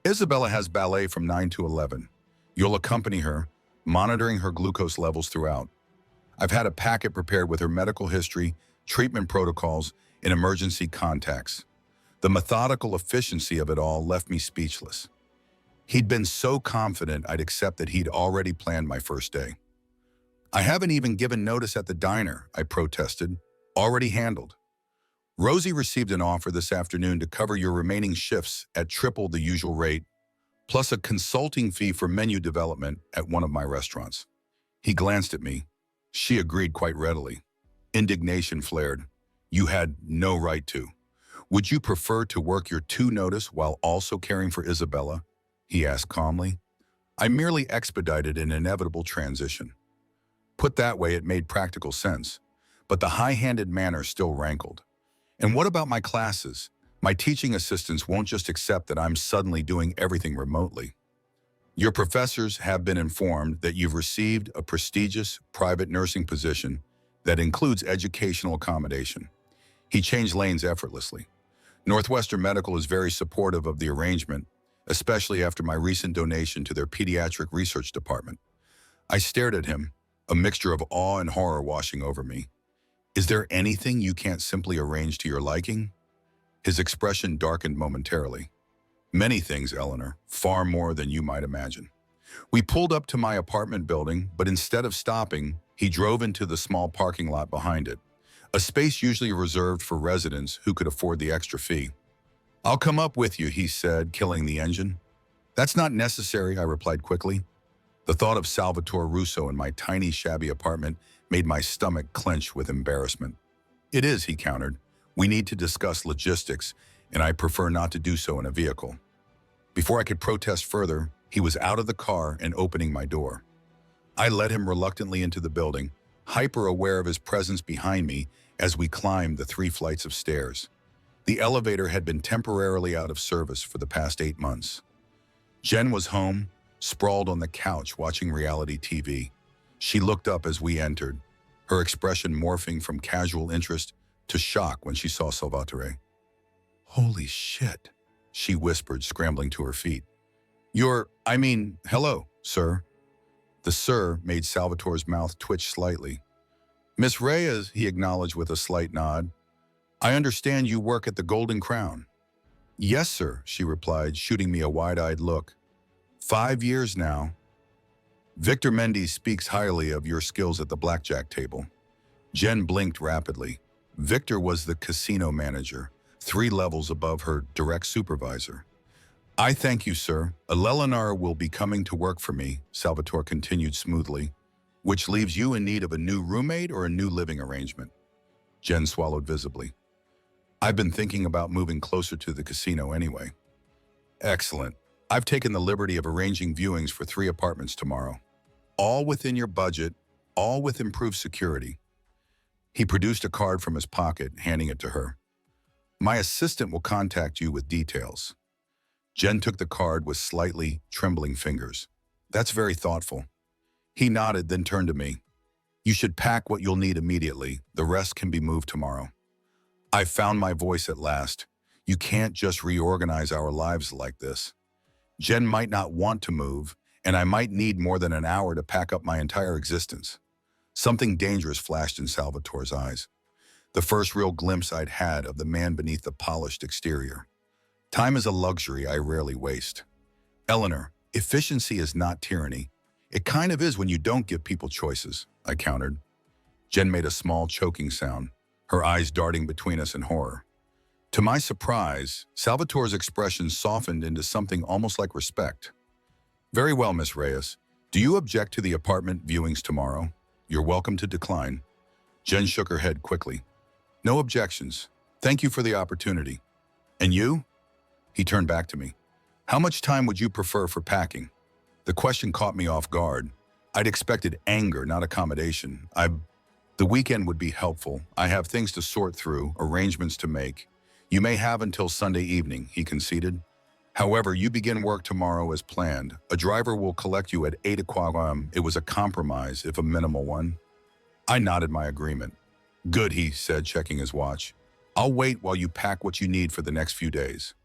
Isabella has ballet from 9 to 11. You'll accompany her, monitoring her glucose levels throughout. I've had a packet prepared with her medical history, treatment protocols, and emergency contacts. The methodical efficiency of it all left me speechless. He'd been so confident I'd accept that he'd already planned my first day. I haven't even given notice at the diner, I protested. Already handled. Rosie received an offer this afternoon to cover your remaining shifts at triple the usual rate, plus a consulting fee for menu development at one of my restaurants. He glanced at me. She agreed quite readily. Indignation flared. You had no right to. Would you prefer to work your 2 notice while also caring for Isabella? He asked calmly. I merely expedited an inevitable transition. Put that way, it made practical sense, but the high-handed manner still rankled. And what about my classes? My teaching assistants won't just accept that I'm suddenly doing everything remotely. Your professors have been informed that you've received a prestigious private nursing position that includes educational accommodation. He changed lanes effortlessly. Northwestern Medical is very supportive of the arrangement, especially after my recent donation to their pediatric research department. I stared at him, a mixture of awe and horror washing over me. Is there anything you can't simply arrange to your liking? His expression darkened momentarily. Many things, Eleanor, far more than you might imagine. We pulled up to my apartment building, but instead of stopping, he drove into the small parking lot behind it, a space usually reserved for residents who could afford the extra fee. I'll come up with you, he said, killing the engine. That's not necessary, I replied quickly. The thought of Salvatore Russo in my tiny, shabby apartment made my stomach clench with embarrassment. It is, he countered. We need to discuss logistics, and I prefer not to do so in a vehicle. Before I could protest further, he was out of the car and opening my door. I led him reluctantly into the building, hyper-aware of his presence behind me as we climbed the 3 flights of stairs. The elevator had been temporarily out of service for the past 8 months. Jen was home, sprawled on the couch watching reality TV. She looked up as we entered, her expression morphing from casual interest to shock when she saw Salvatore. Holy shit, she whispered, scrambling to her feet. Hello, sir. The sir made Salvatore's mouth twitch slightly. Miss Reyes, he acknowledged with a slight nod. I understand you work at the Golden Crown. Yes, sir, she replied, shooting me a wide-eyed look. 5 years now. Victor Mendes speaks highly of your skills at the blackjack table. Jen blinked rapidly. Victor was the casino manager, 3 levels above her direct supervisor. I thank you, sir. Eleanor will be coming to work for me, Salvatore continued smoothly, which leaves you in need of a new roommate or a new living arrangement. Jen swallowed visibly. I've been thinking about moving closer to the casino anyway. Excellent. I've taken the liberty of arranging viewings for 3 apartments tomorrow. All within your budget, all with improved security. He produced a card from his pocket, handing it to her. My assistant will contact you with details. Jen took the card with slightly trembling fingers. That's very thoughtful. He nodded, then turned to me. You should pack what you'll need immediately. The rest can be moved tomorrow. I found my voice at last. You can't just reorganize our lives like this. Jen might not want to move, and I might need more than an hour to pack up my entire existence. Something dangerous flashed in Salvatore's eyes, the first real glimpse I'd had of the man beneath the polished exterior. Time is a luxury I rarely waste. Eleanor, efficiency is not tyranny. It kind of is when you don't give people choices, I countered. Jen made a small choking sound, her eyes darting between us in horror. To my surprise, Salvatore's expression softened into something almost like respect. Very well, Miss Reyes. Do you object to the apartment viewings tomorrow? You're welcome to decline. Jen shook her head quickly. No objections. Thank you for the opportunity. And you? He turned back to me. How much time would you prefer for packing? The question caught me off guard. I'd expected anger, not accommodation. The weekend would be helpful. I have things to sort through, arrangements to make. You may have until Sunday evening, he conceded. However, you begin work tomorrow as planned. A driver will collect you at 8 o'clock. It was a compromise, if a minimal one. I nodded my agreement. Good, he said, checking his watch. I'll wait while you pack what you need for the next few days.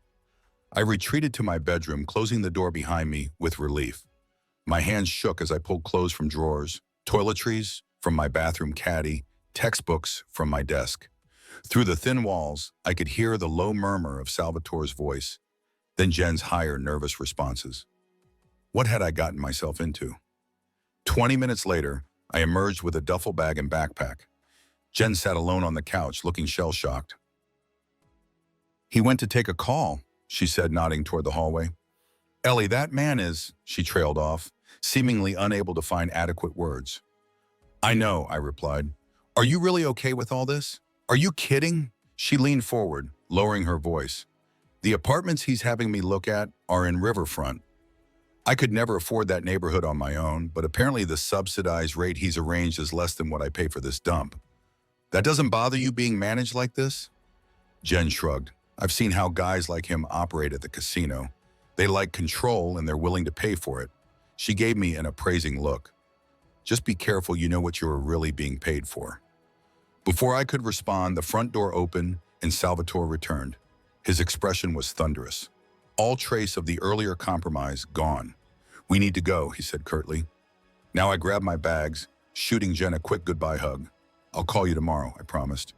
I retreated to my bedroom, closing the door behind me with relief. My hands shook as I pulled clothes from drawers, toiletries from my bathroom caddy, textbooks from my desk. Through the thin walls, I could hear the low murmur of Salvatore's voice, then Jen's higher, nervous responses. What had I gotten myself into? 20 minutes later, I emerged with a duffel bag and backpack. Jen sat alone on the couch, looking shell-shocked. He went to take a call, she said, nodding toward the hallway. Ellie, that man is, she trailed off, seemingly unable to find adequate words. I know, I replied. Are you really okay with all this? Are you kidding? She leaned forward, lowering her voice. The apartments he's having me look at are in Riverfront. I could never afford that neighborhood on my own, but apparently the subsidized rate he's arranged is less than what I pay for this dump. That doesn't bother you being managed like this? Jen shrugged. I've seen how guys like him operate at the casino. They like control and they're willing to pay for it. She gave me an appraising look. Just be careful you know what you're really being paid for. Before I could respond, the front door opened and Salvatore returned. His expression was thunderous. All trace of the earlier compromise gone. We need to go, he said curtly. Now I grabbed my bags, shooting Jen a quick goodbye hug. I'll call you tomorrow, I promised.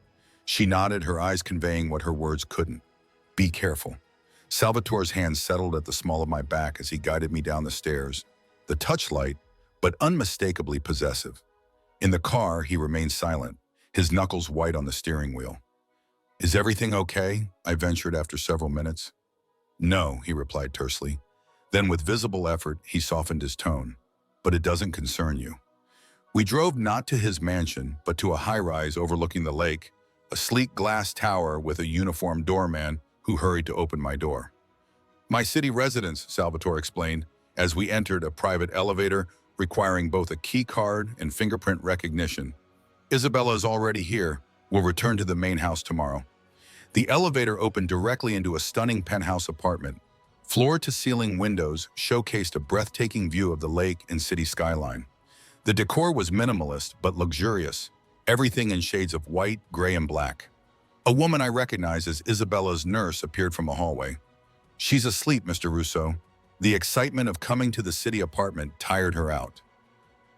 She nodded, her eyes conveying what her words couldn't. Be careful. Salvatore's hand settled at the small of my back as he guided me down the stairs. The touch light, but unmistakably possessive. In the car, he remained silent, his knuckles white on the steering wheel. Is everything okay? I ventured after several minutes. No, he replied tersely. Then with visible effort, he softened his tone. But it doesn't concern you. We drove not to his mansion, but to a high-rise overlooking the lake, a sleek glass tower with a uniformed doorman who hurried to open my door. My city residence, Salvatore explained, as we entered a private elevator requiring both a key card and fingerprint recognition. Isabella is already here. We'll return to the main house tomorrow. The elevator opened directly into a stunning penthouse apartment. Floor-to-ceiling windows showcased a breathtaking view of the lake and city skyline. The decor was minimalist but luxurious, everything in shades of white, gray, and black. A woman I recognized as Isabella's nurse appeared from a hallway. She's asleep, Mr. Russo. The excitement of coming to the city apartment tired her out.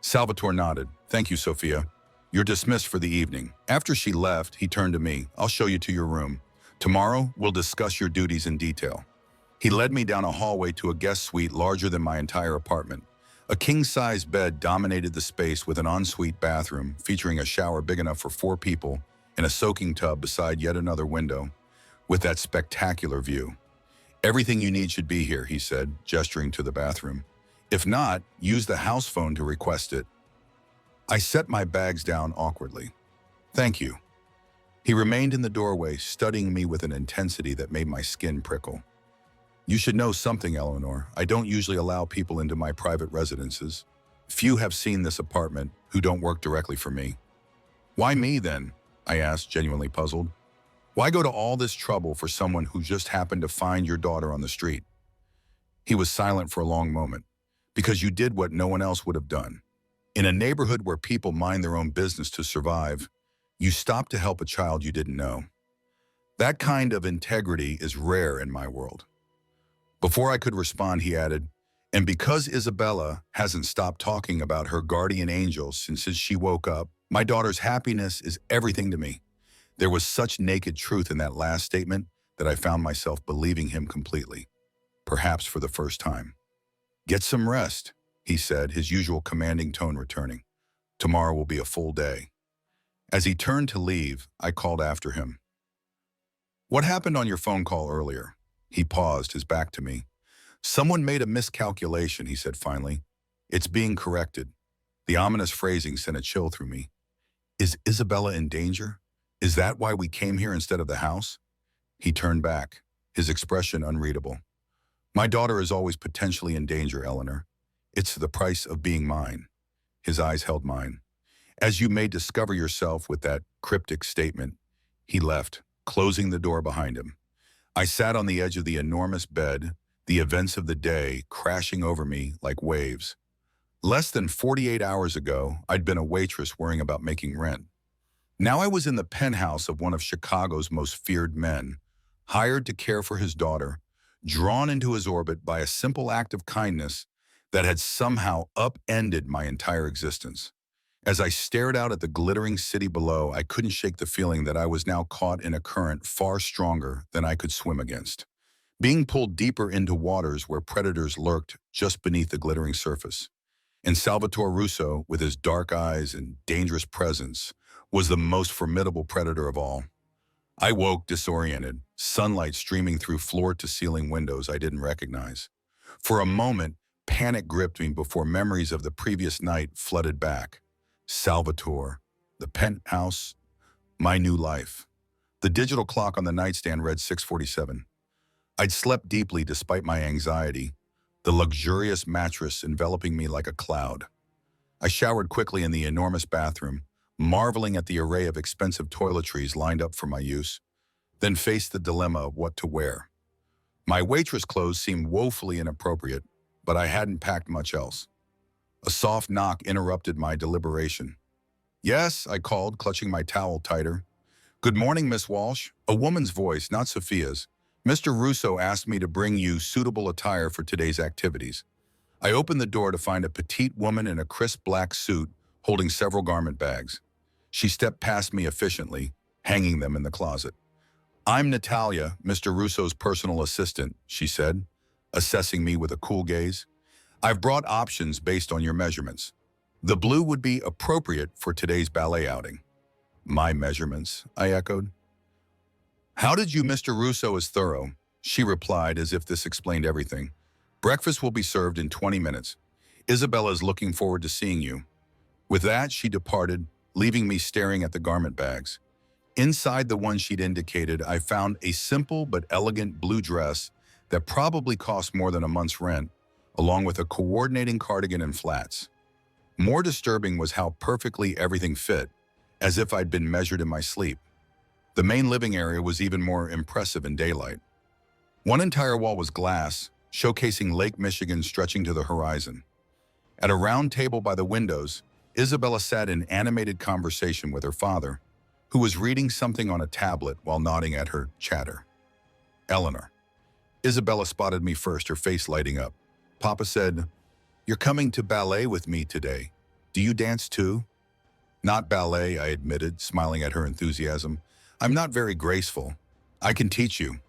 Salvatore nodded. Thank you, Sophia. You're dismissed for the evening. After she left, he turned to me. I'll show you to your room. Tomorrow, we'll discuss your duties in detail. He led me down a hallway to a guest suite larger than my entire apartment. A king-size bed dominated the space with an ensuite bathroom featuring a shower big enough for 4 people and a soaking tub beside yet another window with that spectacular view. Everything you need should be here, he said, gesturing to the bathroom. If not, use the house phone to request it. I set my bags down awkwardly. Thank you. He remained in the doorway, studying me with an intensity that made my skin prickle. You should know something, Eleanor. I don't usually allow people into my private residences. Few have seen this apartment who don't work directly for me. Why me, then? I asked, genuinely puzzled. Why go to all this trouble for someone who just happened to find your daughter on the street? He was silent for a long moment. Because you did what no one else would have done. In a neighborhood where people mind their own business to survive, you stopped to help a child you didn't know. That kind of integrity is rare in my world. Before I could respond, he added, And because Isabella hasn't stopped talking about her guardian angel since she woke up, my daughter's happiness is everything to me. There was such naked truth in that last statement that I found myself believing him completely, perhaps for the first time. Get some rest, he said, his usual commanding tone returning. Tomorrow will be a full day. As he turned to leave, I called after him. What happened on your phone call earlier? He paused, his back to me. Someone made a miscalculation, he said finally. It's being corrected. The ominous phrasing sent a chill through me. Is Isabella in danger? Is that why we came here instead of the house? He turned back, his expression unreadable. My daughter is always potentially in danger, Eleanor. It's the price of being mine. His eyes held mine. As you may discover yourself with that cryptic statement, he left, closing the door behind him. I sat on the edge of the enormous bed, the events of the day crashing over me like waves. Less than 48 hours ago, I'd been a waitress worrying about making rent. Now I was in the penthouse of one of Chicago's most feared men, hired to care for his daughter, drawn into his orbit by a simple act of kindness that had somehow upended my entire existence. As I stared out at the glittering city below, I couldn't shake the feeling that I was now caught in a current far stronger than I could swim against, being pulled deeper into waters where predators lurked just beneath the glittering surface. And Salvatore Russo, with his dark eyes and dangerous presence, was the most formidable predator of all. I woke disoriented, sunlight streaming through floor-to-ceiling windows I didn't recognize. For a moment, panic gripped me before memories of the previous night flooded back. Salvatore, the penthouse, my new life. The digital clock on the nightstand read 6:47. I'd slept deeply despite my anxiety, the luxurious mattress enveloping me like a cloud. I showered quickly in the enormous bathroom, marveling at the array of expensive toiletries lined up for my use, then faced the dilemma of what to wear. My waitress clothes seemed woefully inappropriate, but I hadn't packed much else. A soft knock interrupted my deliberation. Yes, I called, clutching my towel tighter. Good morning, Miss Walsh. A woman's voice, not Sophia's. Mr. Russo asked me to bring you suitable attire for today's activities. I opened the door to find a petite woman in a crisp black suit holding several garment bags. She stepped past me efficiently, hanging them in the closet. I'm Natalia, Mr. Russo's personal assistant, she said, assessing me with a cool gaze. I've brought options based on your measurements. The blue would be appropriate for today's ballet outing. My measurements, I echoed. How did you, Mr. Russo is thorough, she replied as if this explained everything. Breakfast will be served in 20 minutes. Isabella is looking forward to seeing you. With that, she departed, leaving me staring at the garment bags. Inside the one she'd indicated, I found a simple but elegant blue dress that probably cost more than a month's rent, along with a coordinating cardigan and flats. More disturbing was how perfectly everything fit, as if I'd been measured in my sleep. The main living area was even more impressive in daylight. One entire wall was glass, showcasing Lake Michigan stretching to the horizon. At a round table by the windows, Isabella sat in animated conversation with her father, who was reading something on a tablet while nodding at her chatter. Eleanor. Isabella spotted me first, her face lighting up. Papa said, "You're coming to ballet with me today. Do you dance too?" Not ballet, I admitted, smiling at her enthusiasm. I'm not very graceful. I can teach you.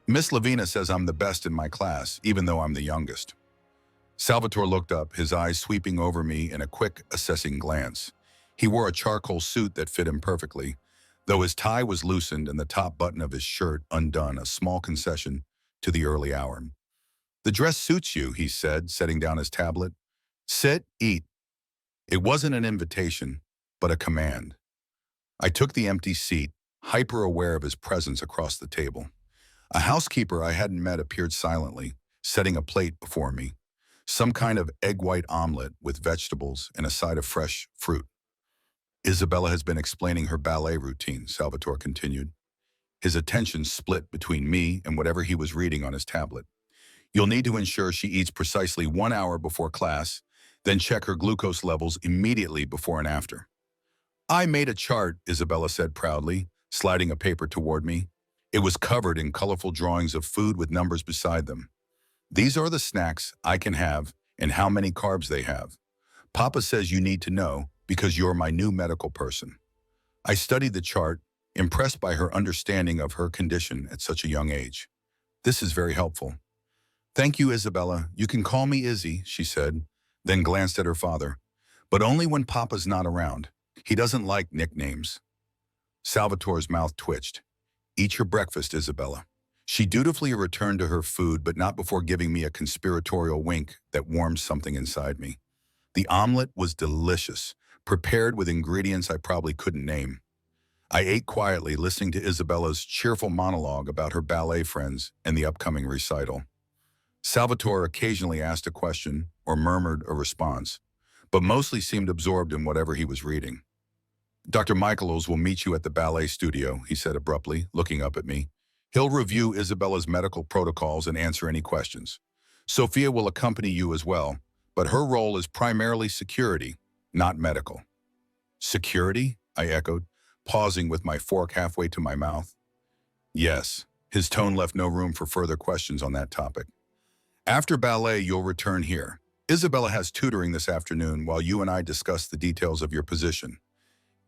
Miss Lavina says I'm the best in my class, even though I'm the youngest. Salvatore looked up, his eyes sweeping over me in a quick, assessing glance. He wore a charcoal suit that fit him perfectly, though his tie was loosened and the top button of his shirt undone, a small concession to the early hour. The dress suits you, he said, setting down his tablet. Sit, eat. It wasn't an invitation, but a command. I took the empty seat, hyper-aware of his presence across the table. A housekeeper I hadn't met appeared silently, setting a plate before me. Some kind of egg-white omelet with vegetables and a side of fresh fruit. Isabella has been explaining her ballet routine, Salvatore continued. His attention split between me and whatever he was reading on his tablet. You'll need to ensure she eats precisely 1 hour before class, then check her glucose levels immediately before and after. I made a chart, Isabella said proudly, sliding a paper toward me. It was covered in colorful drawings of food with numbers beside them. These are the snacks I can have and how many carbs they have. Papa says you need to know because you're my new medical person. I studied the chart, impressed by her understanding of her condition at such a young age. This is very helpful. Thank you, Isabella. You can call me Izzy, she said, then glanced at her father. But only when Papa's not around. He doesn't like nicknames. Salvatore's mouth twitched. Eat your breakfast, Isabella. She dutifully returned to her food, but not before giving me a conspiratorial wink that warmed something inside me. The omelet was delicious, prepared with ingredients I probably couldn't name. I ate quietly, listening to Isabella's cheerful monologue about her ballet friends and the upcoming recital. Salvatore occasionally asked a question or murmured a response, but mostly seemed absorbed in whatever he was reading. Dr. Michaelos will meet you at the ballet studio, he said abruptly, looking up at me. He'll review Isabella's medical protocols and answer any questions. Sophia will accompany you as well, but her role is primarily security, not medical. Security? I echoed, pausing with my fork halfway to my mouth. Yes, his tone left no room for further questions on that topic. After ballet, you'll return here. Isabella has tutoring this afternoon while you and I discuss the details of your position.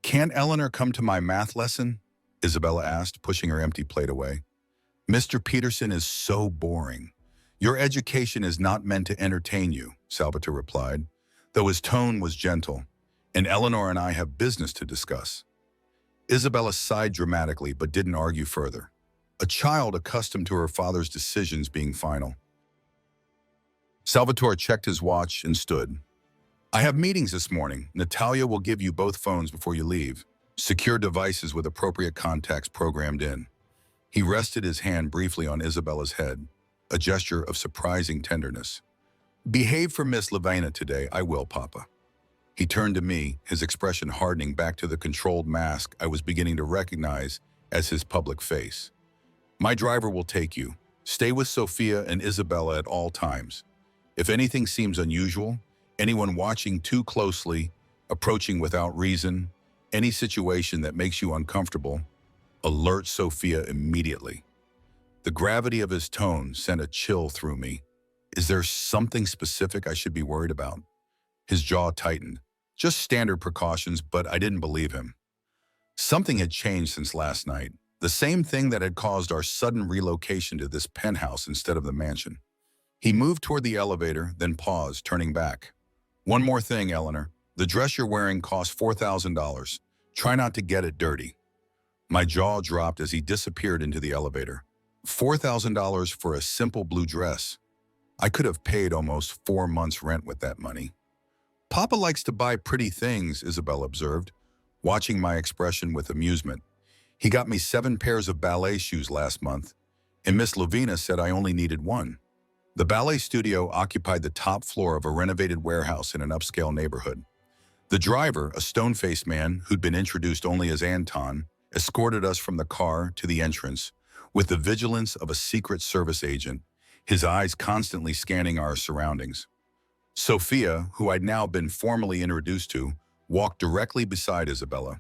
Can't Eleanor come to my math lesson? Isabella asked, pushing her empty plate away. Mr. Peterson is so boring. Your education is not meant to entertain you, Salvatore replied, though his tone was gentle, and Eleanor and I have business to discuss. Isabella sighed dramatically but didn't argue further, a child accustomed to her father's decisions being final. Salvatore checked his watch and stood. I have meetings this morning. Natalia will give you both phones before you leave. Secure devices with appropriate contacts programmed in. He rested his hand briefly on Isabella's head, a gesture of surprising tenderness. Behave for Miss Lavena today, I will, Papa. He turned to me, his expression hardening back to the controlled mask I was beginning to recognize as his public face. My driver will take you. Stay with Sophia and Isabella at all times. If anything seems unusual, anyone watching too closely, approaching without reason, any situation that makes you uncomfortable, alert Sophia immediately. The gravity of his tone sent a chill through me. Is there something specific I should be worried about? His jaw tightened. Just standard precautions, but I didn't believe him. Something had changed since last night. The same thing that had caused our sudden relocation to this penthouse instead of the mansion. He moved toward the elevator, then paused, turning back. One more thing, Eleanor. The dress you're wearing costs $4,000. Try not to get it dirty. My jaw dropped as he disappeared into the elevator. $4,000 for a simple blue dress. I could have paid almost 4 months' rent with that money. Papa likes to buy pretty things, Isabel observed, watching my expression with amusement. He got me 7 pairs of ballet shoes last month, and Miss Lavina said I only needed 1. The ballet studio occupied the top floor of a renovated warehouse in an upscale neighborhood. The driver, a stone-faced man who'd been introduced only as Anton, escorted us from the car to the entrance with the vigilance of a Secret Service agent, his eyes constantly scanning our surroundings. Sophia, who I'd now been formally introduced to, walked directly beside Isabella,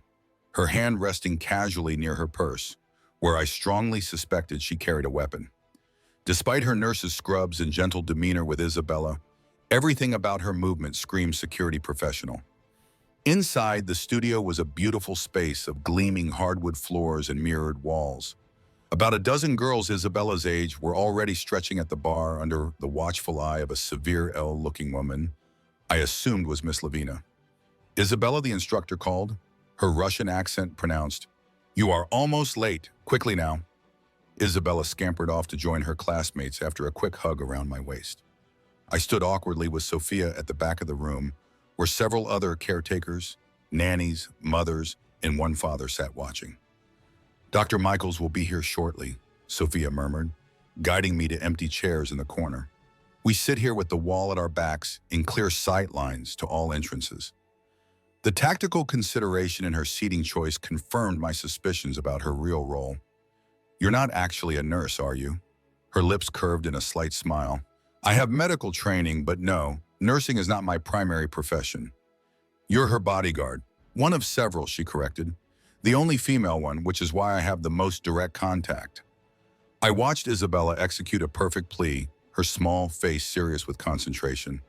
her hand resting casually near her purse, where I strongly suspected she carried a weapon. Despite her nurse's scrubs and gentle demeanor with Isabella, everything about her movement screamed security professional. Inside, the studio was a beautiful space of gleaming hardwood floors and mirrored walls. About a dozen girls Isabella's age were already stretching at the bar under the watchful eye of a severe ill-looking woman I assumed was Miss Lavina. Isabella, the instructor, called, her Russian accent pronounced, "You are almost late. Quickly now." Isabella scampered off to join her classmates after a quick hug around my waist. I stood awkwardly with Sophia at the back of the room, where several other caretakers, nannies, mothers, and one father sat watching. Dr. Michaels will be here shortly, Sophia murmured, guiding me to empty chairs in the corner. We sit here with the wall at our backs in clear sight lines to all entrances. The tactical consideration in her seating choice confirmed my suspicions about her real role. You're not actually a nurse, are you? Her lips curved in a slight smile. I have medical training, but no, nursing is not my primary profession. You're her bodyguard. One of several, she corrected. The only female one, which is why I have the most direct contact. I watched Isabella execute a perfect plea, her small face serious with concentration.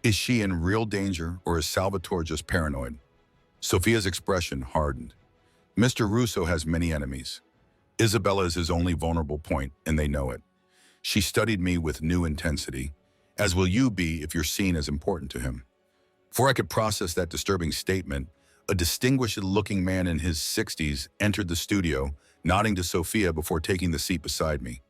Is she in real danger, or is Salvatore just paranoid? Sophia's expression hardened. Mr. Russo has many enemies. Isabella is his only vulnerable point, and they know it. She studied me with new intensity, as will you be if you're seen as important to him. Before I could process that disturbing statement, a distinguished-looking man in his 60s entered the studio, nodding to Sophia before taking the seat beside me.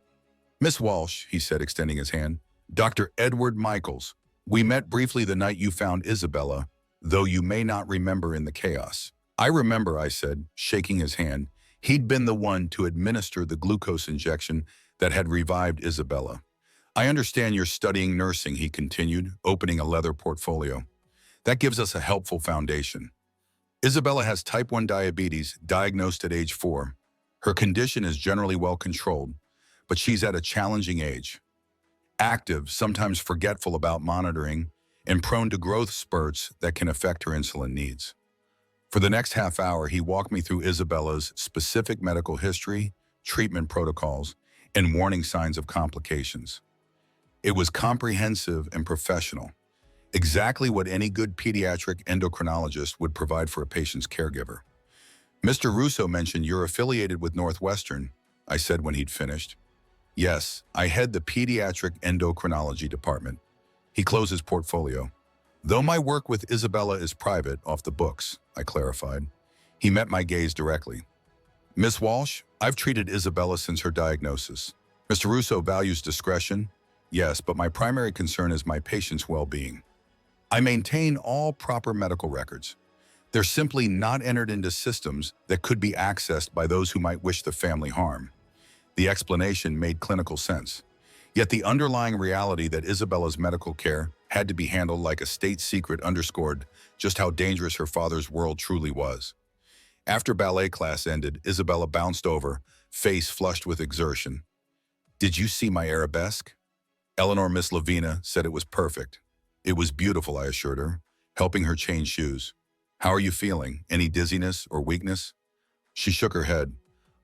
"Miss Walsh," he said, extending his hand. "Dr. Edward Michaels. We met briefly the night you found Isabella, though you may not remember in the chaos." "I remember," I said, shaking his hand. He'd been the one to administer the glucose injection that had revived Isabella. "I understand you're studying nursing," he continued, opening a leather portfolio. "That gives us a helpful foundation. Isabella has type 1 diabetes, diagnosed at age 4. Her condition is generally well controlled, but she's at a challenging age. Active, sometimes forgetful about monitoring, and prone to growth spurts that can affect her insulin needs." For the next half hour, he walked me through Isabella's specific medical history, treatment protocols, and warning signs of complications. It was comprehensive and professional, exactly what any good pediatric endocrinologist would provide for a patient's caregiver. "Mr. Russo mentioned you're affiliated with Northwestern," I said when he'd finished. "Yes, I head the pediatric endocrinology department." He closed his portfolio. "Though my work with Isabella is private, off the books," I clarified. He met my gaze directly. "Miss Walsh, I've treated Isabella since her diagnosis. Mr. Russo values discretion, yes, but my primary concern is my patient's well-being. I maintain all proper medical records. They're simply not entered into systems that could be accessed by those who might wish the family harm." The explanation made clinical sense. Yet the underlying reality that Isabella's medical care had to be handled like a state secret underscored just how dangerous her father's world truly was. After ballet class ended, Isabella bounced over, face flushed with exertion. "Did you see my arabesque?" Eleanor Miss Lavina said it was perfect. "It was beautiful," I assured her, helping her change shoes. "How are you feeling? Any dizziness or weakness?" She shook her head.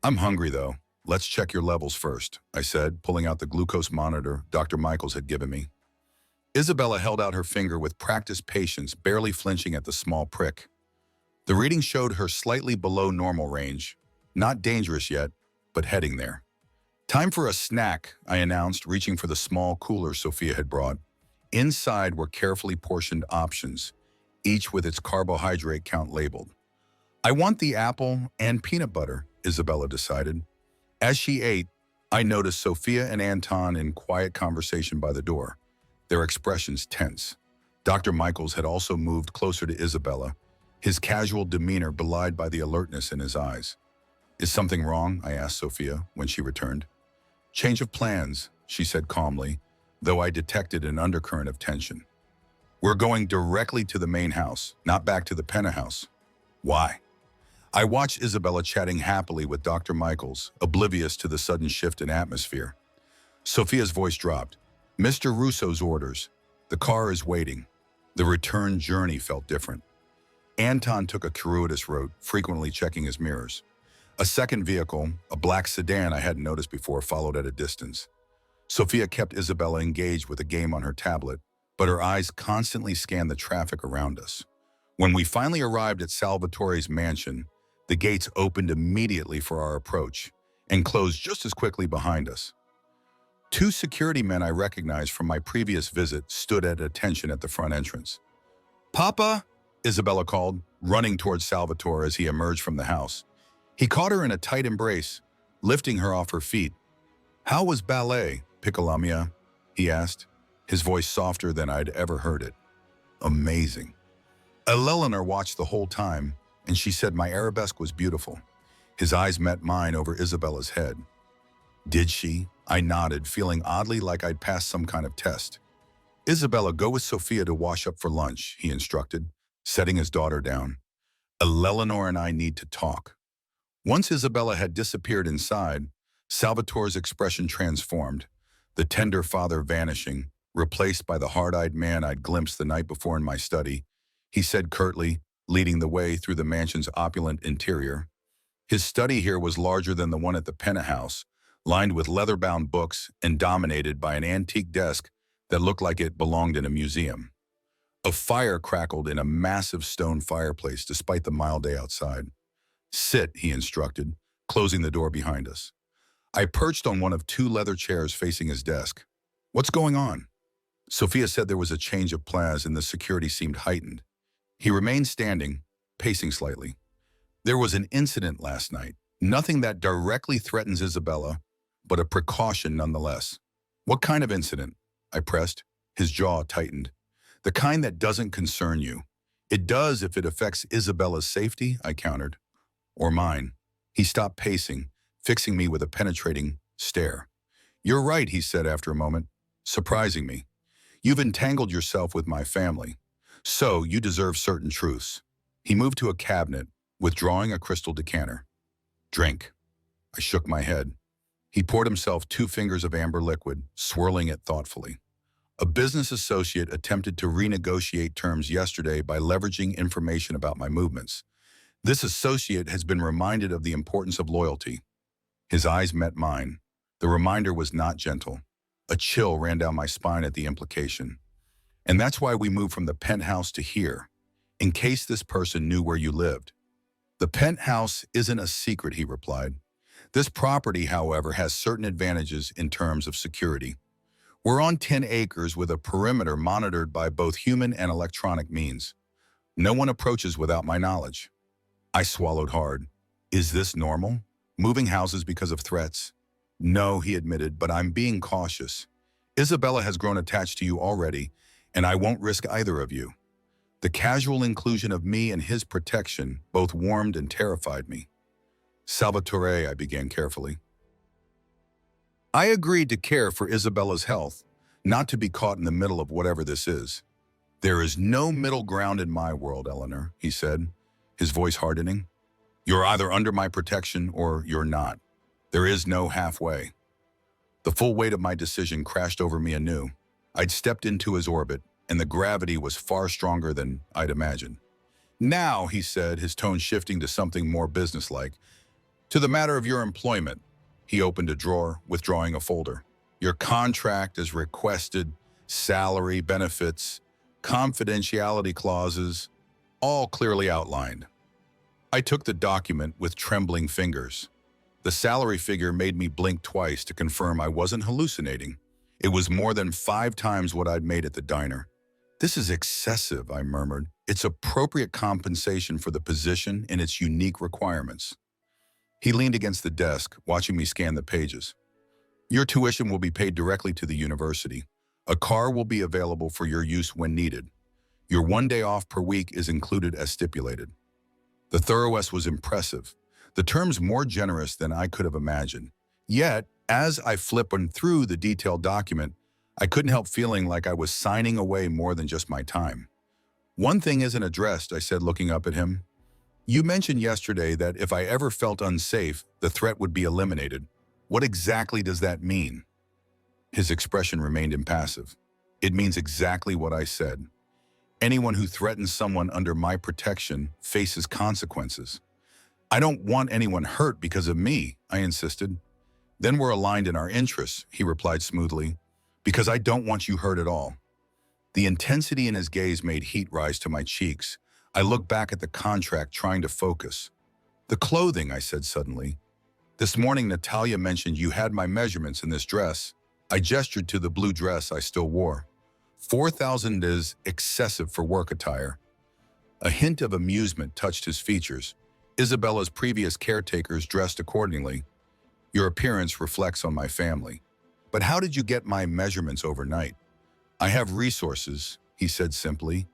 "I'm hungry, though. Let's check your levels first," I said, pulling out the glucose monitor Dr. Michaels had given me. Isabella held out her finger with practiced patience, barely flinching at the small prick. The reading showed her slightly below normal range. Not dangerous yet, but heading there. "Time for a snack," I announced, reaching for the small cooler Sophia had brought. Inside were carefully portioned options, each with its carbohydrate count labeled. "I want the apple and peanut butter," Isabella decided. As she ate, I noticed Sophia and Anton in quiet conversation by the door, their expressions tense. Dr. Michaels had also moved closer to Isabella, his casual demeanor belied by the alertness in his eyes. "Is something wrong?" I asked Sophia when she returned. "Change of plans," she said calmly, though I detected an undercurrent of tension. "We're going directly to the main house, not back to the penthouse." "Why?" I watched Isabella chatting happily with Dr. Michaels, oblivious to the sudden shift in atmosphere. Sophia's voice dropped. "Mr. Russo's orders. The car is waiting." The return journey felt different. Anton took a circuitous route, frequently checking his mirrors. A second vehicle, a black sedan I hadn't noticed before, followed at a distance. Sophia kept Isabella engaged with a game on her tablet, but her eyes constantly scanned the traffic around us. When we finally arrived at Salvatore's mansion, the gates opened immediately for our approach and closed just as quickly behind us. Two security men I recognized from my previous visit stood at attention at the front entrance. "Papa!" Isabella called, running towards Salvatore as he emerged from the house. He caught her in a tight embrace, lifting her off her feet. "How was ballet, Piccolamia?" he asked, his voice softer than I'd ever heard it. "Amazing." Eleanor watched the whole time, and she said my arabesque was beautiful. His eyes met mine over Isabella's head. "Did she?" I nodded, feeling oddly like I'd passed some kind of test. "Isabella, go with Sophia to wash up for lunch," he instructed, setting his daughter down. "Eleanor and I need to talk." Once Isabella had disappeared inside, Salvatore's expression transformed, the tender father vanishing, replaced by the hard-eyed man I'd glimpsed the night before in my study. He said curtly, leading the way through the mansion's opulent interior. His study here was larger than the one at the penthouse, lined with leather-bound books and dominated by an antique desk that looked like it belonged in a museum. A fire crackled in a massive stone fireplace despite the mild day outside. "Sit," he instructed, closing the door behind us. I perched on one of two leather chairs facing his desk. "What's going on?" Sophia said there was a change of plans and the security seemed heightened. He remained standing, pacing slightly. "There was an incident last night. Nothing that directly threatens Isabella, but a precaution nonetheless." "What kind of incident?" I pressed. His jaw tightened. "The kind that doesn't concern you." "It does if it affects Isabella's safety," I countered. "Or mine." He stopped pacing, fixing me with a penetrating stare. "You're right," he said after a moment, surprising me. "You've entangled yourself with my family, so you deserve certain truths." He moved to a cabinet, withdrawing a crystal decanter. "Drink." I shook my head. He poured himself 2 fingers of amber liquid, swirling it thoughtfully. "A business associate attempted to renegotiate terms yesterday by leveraging information about my movements. This associate has been reminded of the importance of loyalty." His eyes met mine. The reminder was not gentle. A chill ran down my spine at the implication. "And that's why we moved from the penthouse to here, in case this person knew where you lived." "The penthouse isn't a secret," he replied. "This property, however, has certain advantages in terms of security. We're on 10 acres with a perimeter monitored by both human and electronic means. No one approaches without my knowledge." I swallowed hard. "Is this normal? Moving houses because of threats?" "No," he admitted, "but I'm being cautious. Isabella has grown attached to you already, and I won't risk either of you." The casual inclusion of me and his protection both warmed and terrified me. "Salvatore," I began carefully. "I agreed to care for Isabella's health, not to be caught in the middle of whatever this is." "There is no middle ground in my world, Eleanor," he said, his voice hardening. "You're either under my protection or you're not. There is no halfway." The full weight of my decision crashed over me anew. I'd stepped into his orbit, and the gravity was far stronger than I'd imagined. "Now," he said, his tone shifting to something more businesslike, "to the matter of your employment." He opened a drawer, withdrawing a folder. "Your contract as requested, salary, benefits, confidentiality clauses, all clearly outlined." I took the document with trembling fingers. The salary figure made me blink twice to confirm I wasn't hallucinating. It was more than 5 times what I'd made at the diner. "This is excessive," I murmured. "It's appropriate compensation for the position and its unique requirements." He leaned against the desk, watching me scan the pages. "Your tuition will be paid directly to the university. A car will be available for your use when needed. Your 1 day off per week is included as stipulated." The thoroughness was impressive, the terms more generous than I could have imagined. Yet, as I flipped through the detailed document, I couldn't help feeling like I was signing away more than just my time. "One thing isn't addressed," I said, looking up at him. "You mentioned yesterday that if I ever felt unsafe, the threat would be eliminated. What exactly does that mean?" His expression remained impassive. "It means exactly what I said. Anyone who threatens someone under my protection faces consequences." "I don't want anyone hurt because of me," I insisted. "Then we're aligned in our interests," he replied smoothly, "because I don't want you hurt at all." The intensity in his gaze made heat rise to my cheeks. I looked back at the contract, trying to focus. "The clothing," I said suddenly. "This morning Natalia mentioned you had my measurements in this dress." I gestured to the blue dress I still wore. 4,000 is excessive for work attire." A hint of amusement touched his features. "Isabella's previous caretakers dressed accordingly. Your appearance reflects on my family." "But how did you get my measurements overnight?" "I have resources," he said simply.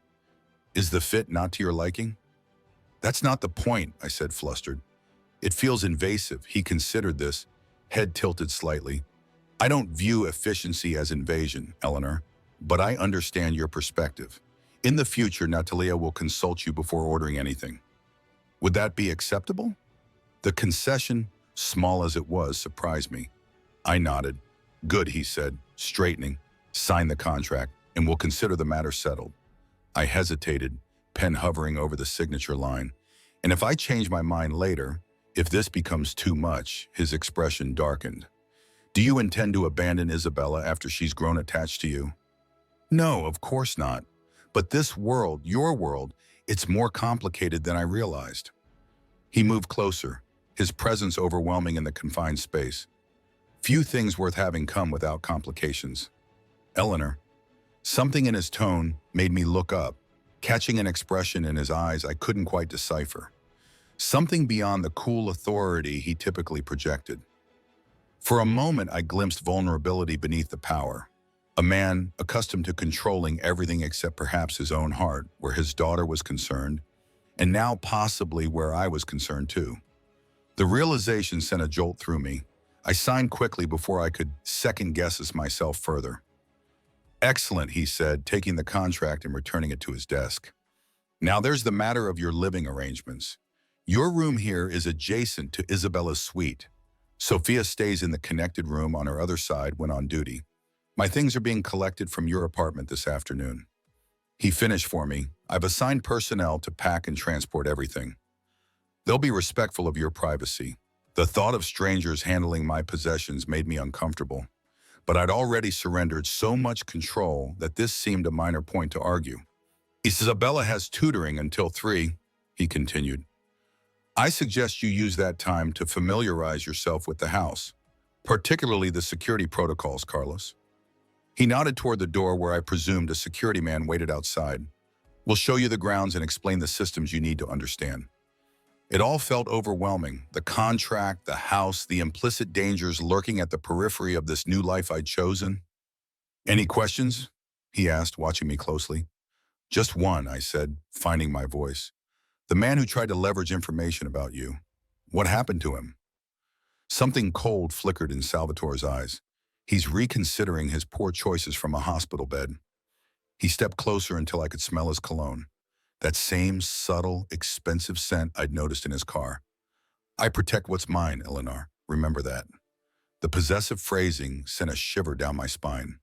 "Is the fit not to your liking?" "That's not the point," I said, flustered. "It feels invasive." He considered this, head tilted slightly. "I don't view efficiency as invasion, Eleanor, but I understand your perspective. In the future, Natalia will consult you before ordering anything. Would that be acceptable?" The concession, small as it was, surprised me. I nodded. "Good," he said, straightening. "Sign the contract, and we'll consider the matter settled." I hesitated, pen hovering over the signature line. "And if I change my mind later, if this becomes too much," his expression darkened. Do you intend to abandon Isabella after she's grown attached to you? No, of course not. But this world, your world, it's more complicated than I realized. He moved closer, his presence overwhelming in the confined space. Few things worth having come without complications. Eleanor. Something in his tone made me look up, catching an expression in his eyes I couldn't quite decipher. Something beyond the cool authority he typically projected. For a moment, I glimpsed vulnerability beneath the power. A man accustomed to controlling everything except perhaps his own heart, where his daughter was concerned, and now possibly where I was concerned too. The realization sent a jolt through me. I signed quickly before I could second-guess myself further. Excellent, he said, taking the contract and returning it to his desk. Now there's the matter of your living arrangements. Your room here is adjacent to Isabella's suite. Sophia stays in the connected room on her other side when on duty. My things are being collected from your apartment this afternoon. He finished for me. I've assigned personnel to pack and transport everything. They'll be respectful of your privacy. The thought of strangers handling my possessions made me uncomfortable, but I'd already surrendered so much control that this seemed a minor point to argue. Isabella has tutoring until 3, he continued. I suggest you use that time to familiarize yourself with the house, particularly the security protocols, Carlos. He nodded toward the door where I presumed a security man waited outside. We'll show you the grounds and explain the systems you need to understand. It all felt overwhelming, the contract, the house, the implicit dangers lurking at the periphery of this new life I'd chosen. Any questions? He asked, watching me closely. Just one, I said, finding my voice. The man who tried to leverage information about you. What happened to him? Something cold flickered in Salvatore's eyes. He's reconsidering his poor choices from a hospital bed. He stepped closer until I could smell his cologne. That same subtle, expensive scent I'd noticed in his car. I protect what's mine, Eleanor. Remember that. The possessive phrasing sent a shiver down my spine.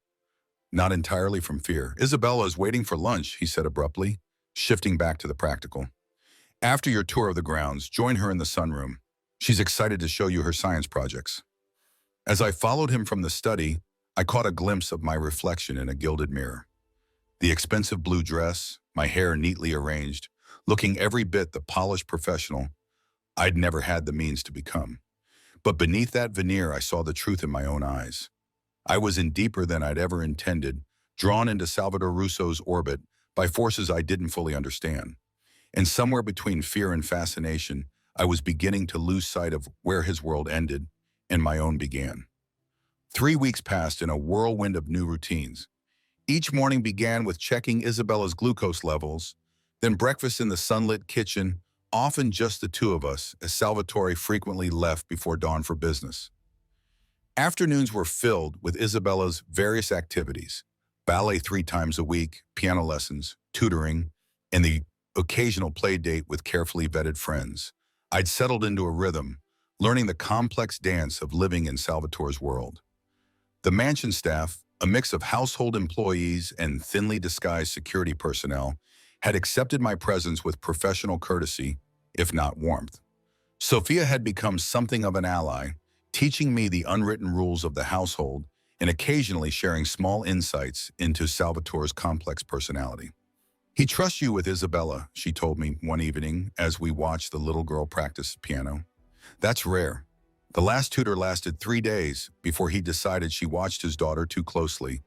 Not entirely from fear. Isabella is waiting for lunch, he said abruptly, shifting back to the practical. After your tour of the grounds, join her in the sunroom. She's excited to show you her science projects. As I followed him from the study, I caught a glimpse of my reflection in a gilded mirror. The expensive blue dress, my hair neatly arranged, looking every bit the polished professional I'd never had the means to become. But beneath that veneer, I saw the truth in my own eyes. I was in deeper than I'd ever intended, drawn into Salvatore Russo's orbit by forces I didn't fully understand. And somewhere between fear and fascination, I was beginning to lose sight of where his world ended and my own began. 3 weeks passed in a whirlwind of new routines. Each morning began with checking Isabella's glucose levels, then breakfast in the sunlit kitchen, often just the two of us, as Salvatore frequently left before dawn for business. Afternoons were filled with Isabella's various activities: ballet 3 times a week, piano lessons, tutoring, and the occasional play date with carefully vetted friends. I'd settled into a rhythm, learning the complex dance of living in Salvatore's world. The mansion staff, a mix of household employees and thinly disguised security personnel, had accepted my presence with professional courtesy, if not warmth. Sophia had become something of an ally, teaching me the unwritten rules of the household and occasionally sharing small insights into Salvatore's complex personality. He trusts you with Isabella, she told me one evening as we watched the little girl practice piano. That's rare. The last tutor lasted 3 days before he decided she watched his daughter too closely,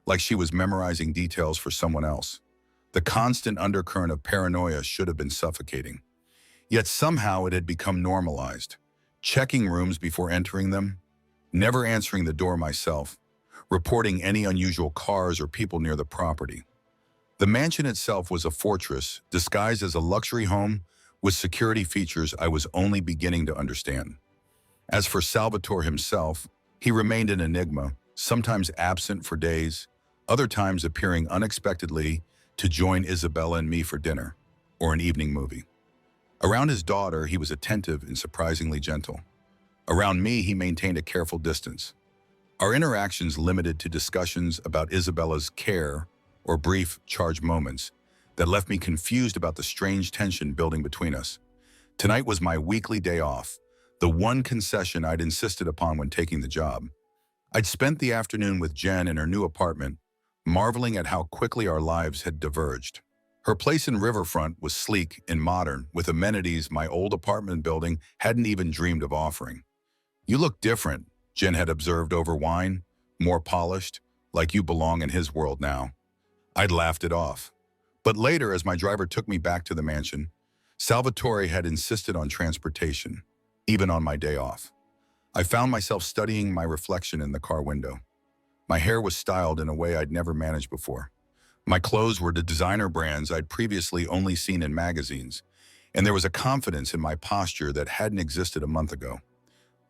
like she was memorizing details for someone else. The constant undercurrent of paranoia should have been suffocating. Yet somehow it had become normalized. Checking rooms before entering them, never answering the door myself, reporting any unusual cars or people near the property. The mansion itself was a fortress disguised as a luxury home with security features I was only beginning to understand. As for Salvatore himself, he remained an enigma, sometimes absent for days, other times appearing unexpectedly to join Isabella and me for dinner or an evening movie. Around his daughter, he was attentive and surprisingly gentle. Around me, he maintained a careful distance. Our interactions limited to discussions about Isabella's care or brief charged moments that left me confused about the strange tension building between us. Tonight was my weekly day off, the one concession I'd insisted upon when taking the job. I'd spent the afternoon with Jen in her new apartment, marveling at how quickly our lives had diverged. Her place in Riverfront was sleek and modern, with amenities my old apartment building hadn't even dreamed of offering. "You look different," Jen had observed over wine, "more polished, like you belong in his world now." I'd laughed it off. But later, as my driver took me back to the mansion, Salvatore had insisted on transportation, even on my day off. I found myself studying my reflection in the car window. My hair was styled in a way I'd never managed before. My clothes were the designer brands I'd previously only seen in magazines, and there was a confidence in my posture that hadn't existed a month ago.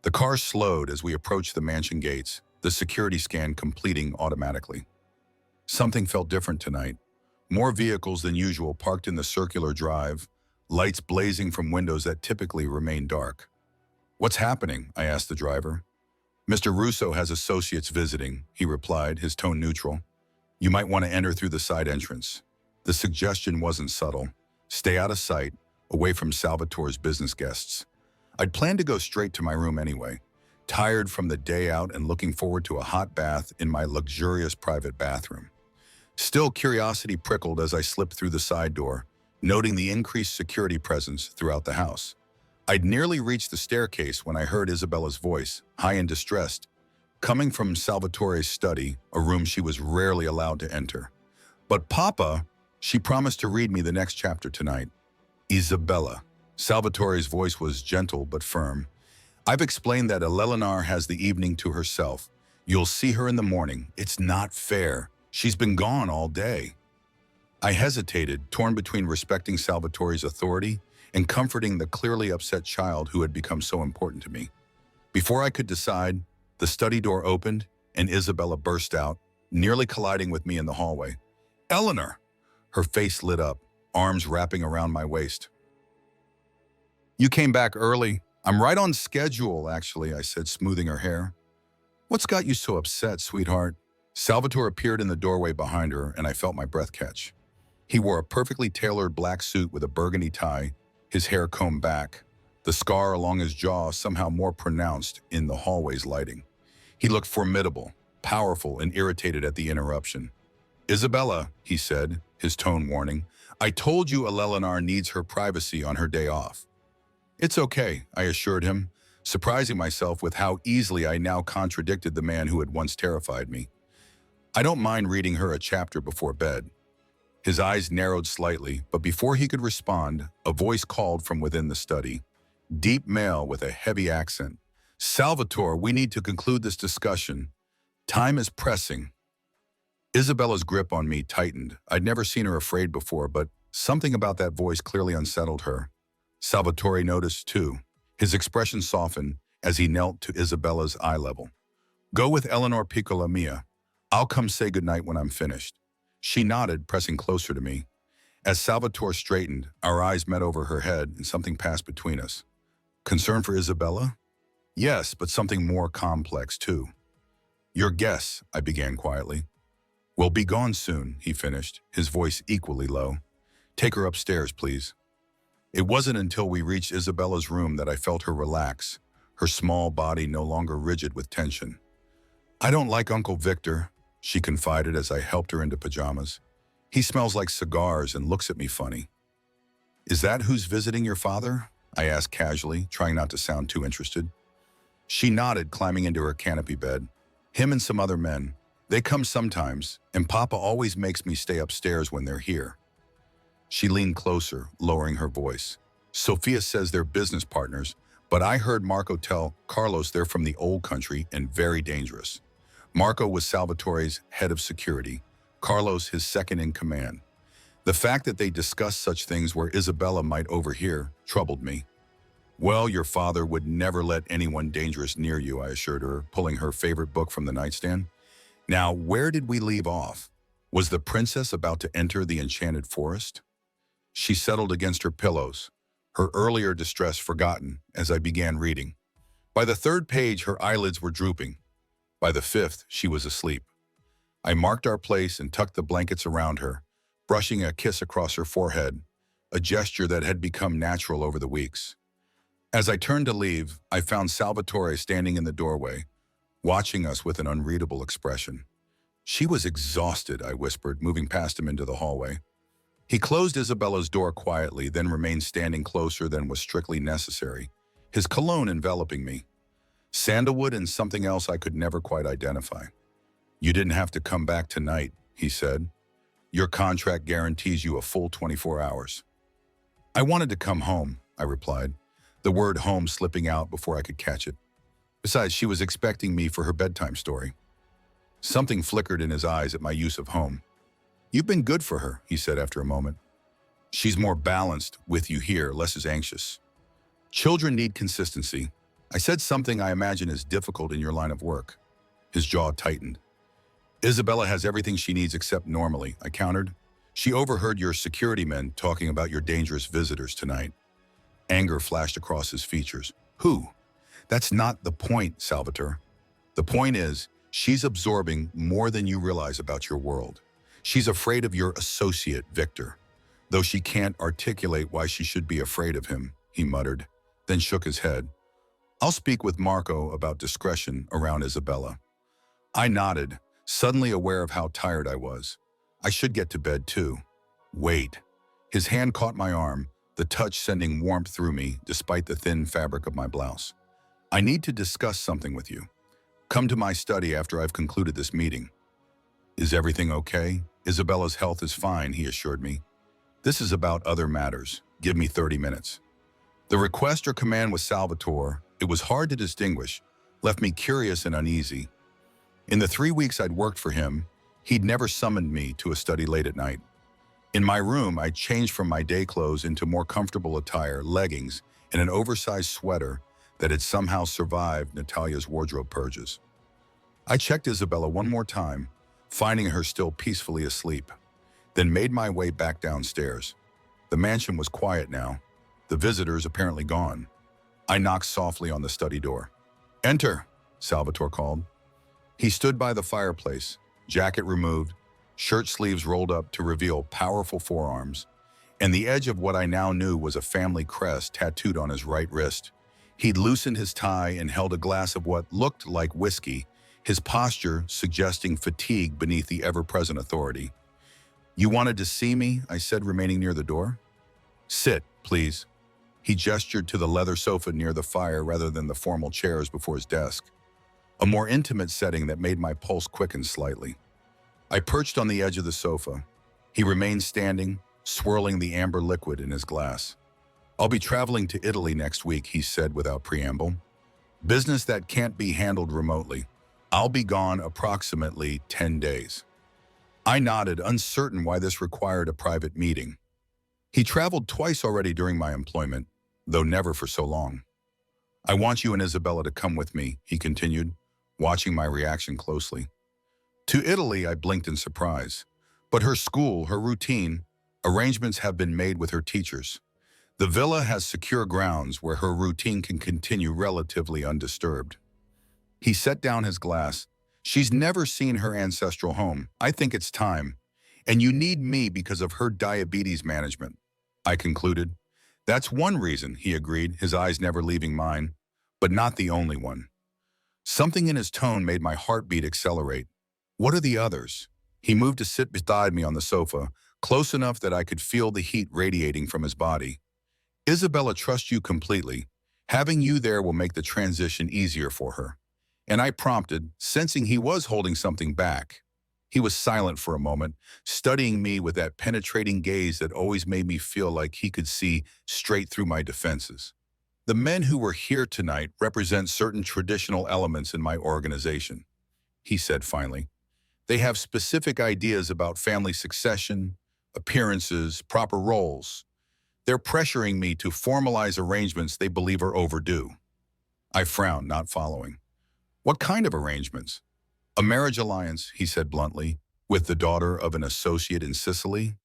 The car slowed as we approached the mansion gates, the security scan completing automatically. Something felt different tonight. More vehicles than usual parked in the circular drive, lights blazing from windows that typically remain dark. "What's happening?" I asked the driver. "Mr. Russo has associates visiting," he replied, his tone neutral. "You might want to enter through the side entrance." The suggestion wasn't subtle. Stay out of sight, away from Salvatore's business guests. I'd planned to go straight to my room anyway, tired from the day out and looking forward to a hot bath in my luxurious private bathroom. Still, curiosity prickled as I slipped through the side door, noting the increased security presence throughout the house. I'd nearly reached the staircase when I heard Isabella's voice, high and distressed, coming from Salvatore's study, a room she was rarely allowed to enter. "But Papa," she promised to read me the next chapter tonight. "Isabella." Salvatore's voice was gentle but firm. "I've explained that Eleanor has the evening to herself. You'll see her in the morning. It's not fair. She's been gone all day." I hesitated, torn between respecting Salvatore's authority and comforting the clearly upset child who had become so important to me. Before I could decide, the study door opened and Isabella burst out, nearly colliding with me in the hallway. "Eleanor!" Her face lit up, arms wrapping around my waist. "You came back early. I'm right on schedule, actually," I said, smoothing her hair. "What's got you so upset, sweetheart?" Salvatore appeared in the doorway behind her, and I felt my breath catch. He wore a perfectly tailored black suit with a burgundy tie, his hair combed back, the scar along his jaw somehow more pronounced in the hallway's lighting. He looked formidable, powerful, and irritated at the interruption. "Isabella," he said, his tone warning, "I told you Eleanor needs her privacy on her day off." "It's okay," I assured him, surprising myself with how easily I now contradicted the man who had once terrified me. "I don't mind reading her a chapter before bed." His eyes narrowed slightly, but before he could respond, a voice called from within the study. Deep male with a heavy accent. "Salvatore, we need to conclude this discussion. Time is pressing." Isabella's grip on me tightened. I'd never seen her afraid before, but something about that voice clearly unsettled her. Salvatore noticed too. His expression softened as he knelt to Isabella's eye level. "Go with Eleanor Piccola Mia. I'll come say goodnight when I'm finished." She nodded, pressing closer to me. As Salvatore straightened, our eyes met over her head and something passed between us. "Concern for Isabella?" "Yes, but something more complex too." "Your guess," I began quietly. "Will be gone soon," he finished, his voice equally low. "Take her upstairs, please." It wasn't until we reached Isabella's room that I felt her relax, her small body no longer rigid with tension. "I don't like Uncle Victor," she confided as I helped her into pajamas. "He smells like cigars and looks at me funny." "Is that who's visiting your father?" I asked casually, trying not to sound too interested. She nodded, climbing into her canopy bed. "Him and some other men. They come sometimes, and Papa always makes me stay upstairs when they're here." She leaned closer, lowering her voice. "Sophia says they're business partners, but I heard Marco tell Carlos they're from the old country and very dangerous." Marco was Salvatore's head of security, Carlos his second in command. The fact that they discussed such things where Isabella might overhear troubled me. "Well, your father would never let anyone dangerous near you," I assured her, pulling her favorite book from the nightstand. "Now, where did we leave off? Was the princess about to enter the enchanted forest?" She settled against her pillows, her earlier distress forgotten as I began reading. By the third page, her eyelids were drooping. By the fifth, she was asleep. I marked our place and tucked the blankets around her, brushing a kiss across her forehead, a gesture that had become natural over the weeks. As I turned to leave, I found Salvatore standing in the doorway, watching us with an unreadable expression. She was exhausted, I whispered, moving past him into the hallway. He closed Isabella's door quietly, then remained standing closer than was strictly necessary, his cologne enveloping me. Sandalwood and something else I could never quite identify. You didn't have to come back tonight, he said. Your contract guarantees you a full 24 hours. I wanted to come home, I replied, the word home slipping out before I could catch it. Besides, she was expecting me for her bedtime story. Something flickered in his eyes at my use of home. You've been good for her, he said after a moment. She's more balanced with you here, less as anxious. Children need consistency. I said something I imagine is difficult in your line of work. His jaw tightened. Isabella has everything she needs except normally, I countered. She overheard your security men talking about your dangerous visitors tonight. Anger flashed across his features. Who? That's not the point, Salvatore. The point is, she's absorbing more than you realize about your world. She's afraid of your associate, Victor. Though she can't articulate why she should be afraid of him, he muttered, then shook his head. I'll speak with Marco about discretion around Isabella. I nodded, suddenly aware of how tired I was. I should get to bed too. Wait. His hand caught my arm, the touch sending warmth through me despite the thin fabric of my blouse. I need to discuss something with you. Come to my study after I've concluded this meeting. Is everything okay? Isabella's health is fine, he assured me. This is about other matters. Give me 30 minutes. The request or command was Salvatore. It was hard to distinguish, left me curious and uneasy. In the 3 weeks I'd worked for him, he'd never summoned me to a study late at night. In my room, I changed from my day clothes into more comfortable attire, leggings, and an oversized sweater that had somehow survived Natalia's wardrobe purges. I checked Isabella one more time, finding her still peacefully asleep, then made my way back downstairs. The mansion was quiet now, the visitors apparently gone. I knocked softly on the study door. Enter, Salvatore called. He stood by the fireplace, jacket removed, shirt sleeves rolled up to reveal powerful forearms, and the edge of what I now knew was a family crest tattooed on his right wrist. He'd loosened his tie and held a glass of what looked like whiskey, his posture suggesting fatigue beneath the ever-present authority. You wanted to see me? I said, remaining near the door. Sit, please. He gestured to the leather sofa near the fire rather than the formal chairs before his desk. A more intimate setting that made my pulse quicken slightly. I perched on the edge of the sofa. He remained standing, swirling the amber liquid in his glass. I'll be traveling to Italy next week, he said without preamble. Business that can't be handled remotely. I'll be gone approximately 10 days. I nodded, uncertain why this required a private meeting. He traveled twice already during my employment, though never for so long. I want you and Isabella to come with me, he continued, watching my reaction closely. To Italy, I blinked in surprise. But her school, her routine, arrangements have been made with her teachers. The villa has secure grounds where her routine can continue relatively undisturbed. He set down his glass. She's never seen her ancestral home. I think it's time. And you need me because of her diabetes management, I concluded. That's one reason, he agreed, his eyes never leaving mine, but not the only one. Something in his tone made my heartbeat accelerate. What are the others? He moved to sit beside me on the sofa, close enough that I could feel the heat radiating from his body. Isabella trusts you completely. Having you there will make the transition easier for her. And I prompted, sensing he was holding something back. He was silent for a moment, studying me with that penetrating gaze that always made me feel like he could see straight through my defenses. The men who were here tonight represent certain traditional elements in my organization, he said finally. They have specific ideas about family succession, appearances, proper roles. They're pressuring me to formalize arrangements they believe are overdue. I frowned, not following. What kind of arrangements? A marriage alliance, he said bluntly, with the daughter of an associate in Sicily.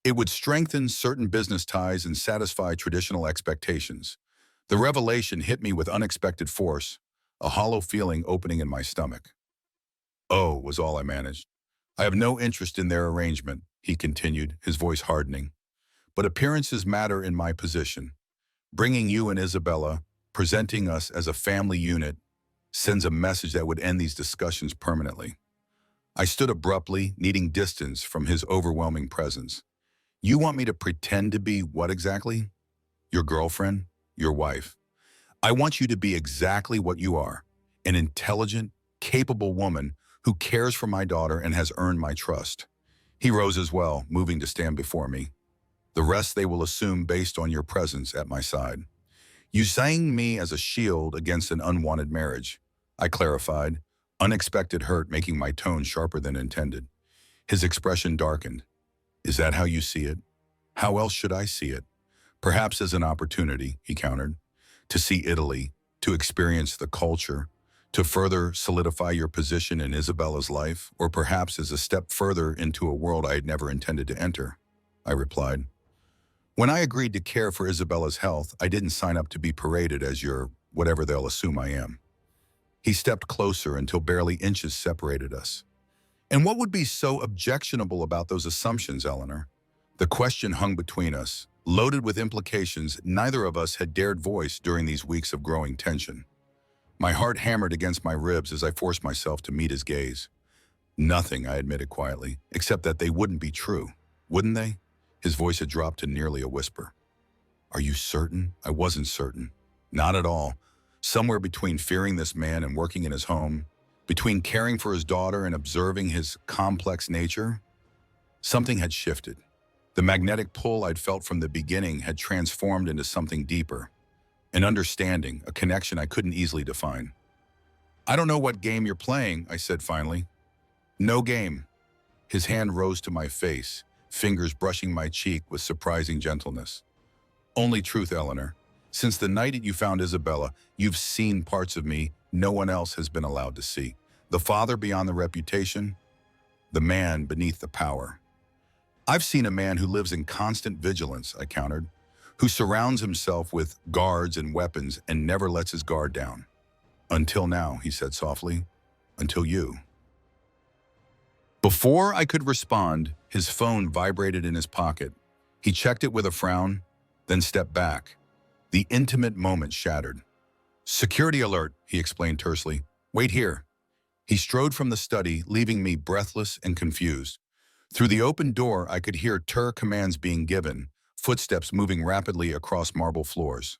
It would strengthen certain business ties and satisfy traditional expectations. The revelation hit me with unexpected force, a hollow feeling opening in my stomach. Oh, was all I managed. I have no interest in their arrangement, he continued, his voice hardening. But appearances matter in my position. Bringing you and Isabella, presenting us as a family unit, sends a message that would end these discussions permanently. I stood abruptly, needing distance from his overwhelming presence. You want me to pretend to be what exactly? Your girlfriend? Your wife? I want you to be exactly what you are, an intelligent, capable woman who cares for my daughter and has earned my trust. He rose as well, moving to stand before me. The rest they will assume based on your presence at my side. Using me as a shield against an unwanted marriage, I clarified, unexpected hurt making my tone sharper than intended. His expression darkened. Is that how you see it? How else should I see it? Perhaps as an opportunity, he countered, to see Italy, to experience the culture, to further solidify your position in Isabella's life, or perhaps as a step further into a world I had never intended to enter, I replied. When I agreed to care for Isabella's health, I didn't sign up to be paraded as your whatever they'll assume I am. He stepped closer until barely inches separated us. And what would be so objectionable about those assumptions, Eleanor? The question hung between us, loaded with implications neither of us had dared voice during these weeks of growing tension. My heart hammered against my ribs as I forced myself to meet his gaze. Nothing, I admitted quietly, except that they wouldn't be true, wouldn't they? His voice had dropped to nearly a whisper. Are you certain? I wasn't certain. Not at all. Somewhere between fearing this man and working in his home, between caring for his daughter and observing his complex nature, something had shifted. The magnetic pull I'd felt from the beginning had transformed into something deeper, an understanding, a connection I couldn't easily define. I don't know what game you're playing, I said finally. No game. His hand rose to my face, fingers brushing my cheek with surprising gentleness. Only truth, Eleanor. Since the night that you found Isabella, you've seen parts of me no one else has been allowed to see. The father beyond the reputation, the man beneath the power. I've seen a man who lives in constant vigilance, I countered, who surrounds himself with guards and weapons and never lets his guard down. Until now, he said softly, until you. Before I could respond, his phone vibrated in his pocket. He checked it with a frown, then stepped back. The intimate moment shattered. Security alert, he explained tersely. Wait here. He strode from the study, leaving me breathless and confused. Through the open door, I could hear commands being given, footsteps moving rapidly across marble floors.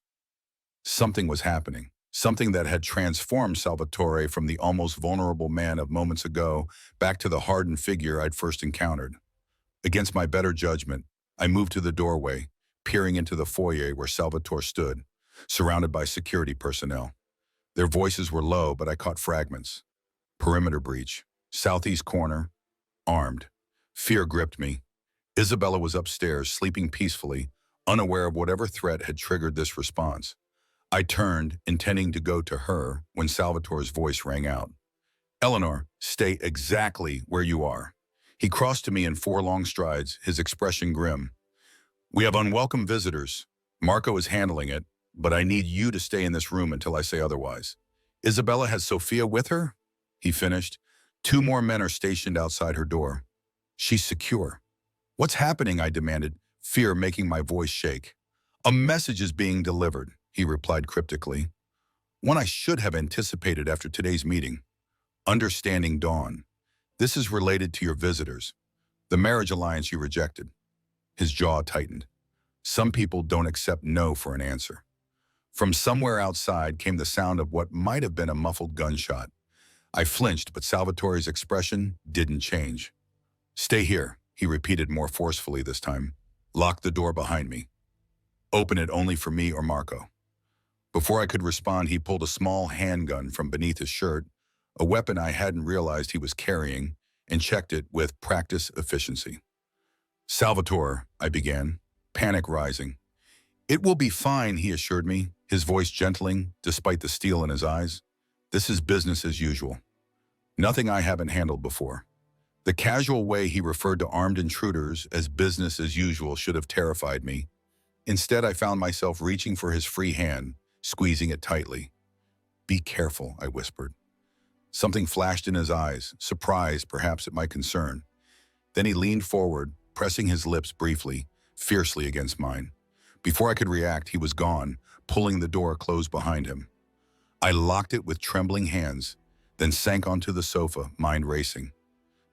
Something was happening. Something that had transformed Salvatore from the almost vulnerable man of moments ago back to the hardened figure I'd first encountered. Against my better judgment, I moved to the doorway, peering into the foyer where Salvatore stood, surrounded by security personnel. Their voices were low, but I caught fragments. Perimeter breach, southeast corner, armed. Fear gripped me. Isabella was upstairs, sleeping peacefully, unaware of whatever threat had triggered this response. I turned, intending to go to her, when Salvatore's voice rang out. Eleanor, stay exactly where you are. He crossed to me in 4 long strides, his expression grim. We have unwelcome visitors. Marco is handling it, but I need you to stay in this room until I say otherwise. Isabella has Sophia with her? He finished. 2 more men are stationed outside her door. She's secure. What's happening? I demanded, fear making my voice shake. A message is being delivered, he replied cryptically. One I should have anticipated after today's meeting. Understanding dawn. This is related to your visitors. The marriage alliance you rejected. His jaw tightened. Some people don't accept no for an answer. From somewhere outside came the sound of what might have been a muffled gunshot. I flinched, but Salvatore's expression didn't change. Stay here, he repeated more forcefully this time. Lock the door behind me. Open it only for me or Marco. Before I could respond, he pulled a small handgun from beneath his shirt, a weapon I hadn't realized he was carrying, and checked it with practiced efficiency. Salvatore, I began, panic rising. It will be fine, he assured me, his voice gentling despite the steel in his eyes. This is business as usual. Nothing I haven't handled before. The casual way he referred to armed intruders as business as usual should have terrified me. Instead, I found myself reaching for his free hand, squeezing it tightly. Be careful, I whispered. Something flashed in his eyes, surprised perhaps at my concern. Then he leaned forward, pressing his lips briefly, fiercely against mine. Before I could react, he was gone, pulling the door closed behind him. I locked it with trembling hands, then sank onto the sofa, mind racing.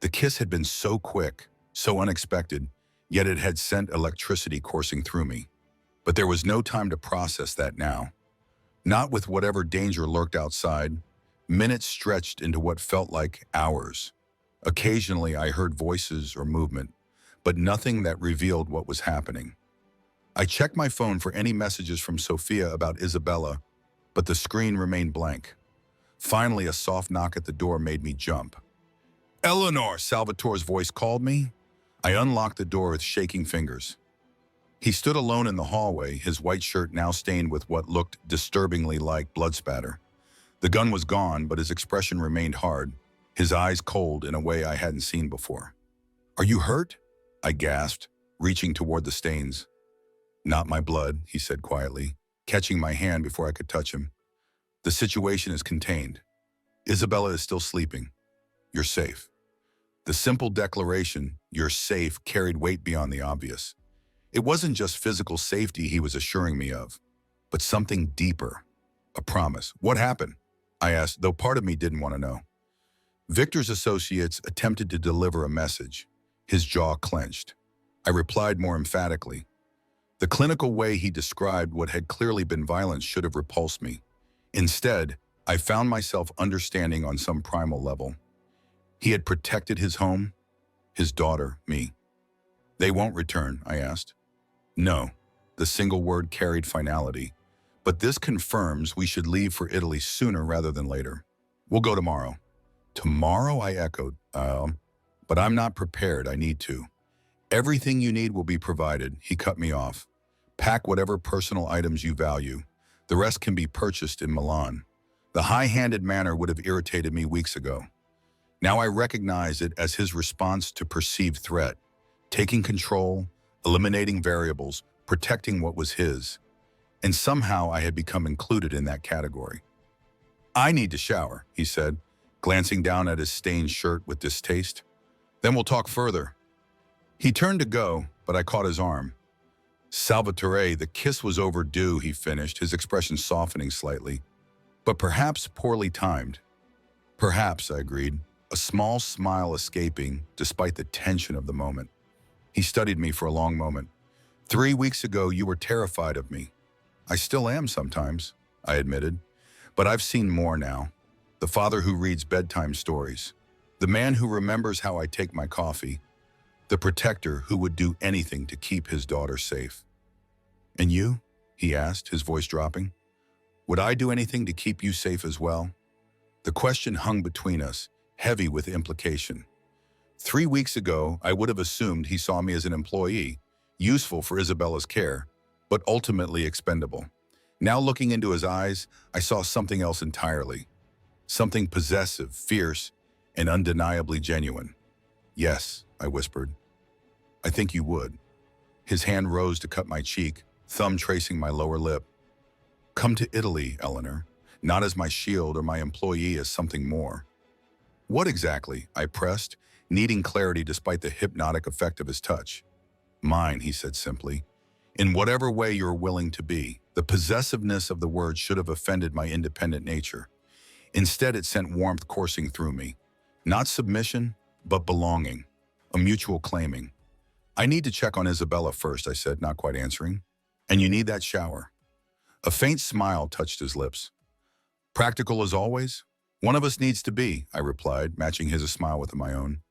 The kiss had been so quick, so unexpected, yet it had sent electricity coursing through me. But there was no time to process that now. Not with whatever danger lurked outside. Minutes stretched into what felt like hours. Occasionally I heard voices or movement, but nothing that revealed what was happening. I checked my phone for any messages from Sophia about Isabella, but the screen remained blank. Finally, a soft knock at the door made me jump. "Eleanor," Salvatore's voice called me. I unlocked the door with shaking fingers. He stood alone in the hallway, his white shirt now stained with what looked disturbingly like blood spatter. The gun was gone, but his expression remained hard, his eyes cold in a way I hadn't seen before. "Are you hurt?" I gasped, reaching toward the stains. "Not my blood," he said quietly, catching my hand before I could touch him. "The situation is contained. Isabella is still sleeping. You're safe." The simple declaration, "you're safe," carried weight beyond the obvious. It wasn't just physical safety he was assuring me of, but something deeper, a promise. "What happened?" I asked, though part of me didn't want to know. Victor's associates attempted to deliver a message. His jaw clenched. I replied more emphatically. The clinical way he described what had clearly been violence should have repulsed me. Instead, I found myself understanding on some primal level. He had protected his home, his daughter, me. "They won't return?" I asked. "No." The single word carried finality. "But this confirms we should leave for Italy sooner rather than later. We'll go tomorrow." "Tomorrow?" I echoed. But I'm not prepared. I need to." "Everything you need will be provided," he cut me off. "Pack whatever personal items you value. The rest can be purchased in Milan." The high-handed manner would have irritated me weeks ago. Now I recognize it as his response to perceived threat, taking control, eliminating variables, protecting what was his. And somehow I had become included in that category. "I need to shower," he said, glancing down at his stained shirt with distaste. "Then we'll talk further." He turned to go, but I caught his arm. "Salvatore, the kiss was overdue," he finished, his expression softening slightly. "But perhaps poorly timed." "Perhaps," I agreed, a small smile escaping despite the tension of the moment. He studied me for a long moment. 3 weeks ago, you were terrified of me." "I still am sometimes," I admitted. "But I've seen more now. The father who reads bedtime stories. The man who remembers how I take my coffee. The protector who would do anything to keep his daughter safe." "And you?" he asked, his voice dropping. "Would I do anything to keep you safe as well?" The question hung between us, heavy with implication. 3 weeks ago, I would have assumed he saw me as an employee, useful for Isabella's care, but ultimately expendable. Now looking into his eyes, I saw something else entirely. Something possessive, fierce, and undeniably genuine. "Yes," I whispered. "I think you would." His hand rose to cut my cheek, thumb tracing my lower lip. "Come to Italy, Eleanor, not as my shield or my employee, as something more." "What exactly?" I pressed, needing clarity despite the hypnotic effect of his touch. "Mine," he said simply. "In whatever way you're willing to be." The possessiveness of the word should have offended my independent nature. Instead, it sent warmth coursing through me. Not submission, but belonging, a mutual claiming. "I need to check on Isabella first," I said, not quite answering. "And you need that shower." A faint smile touched his lips. "Practical as always?" "One of us needs to be," I replied, matching his smile with my own.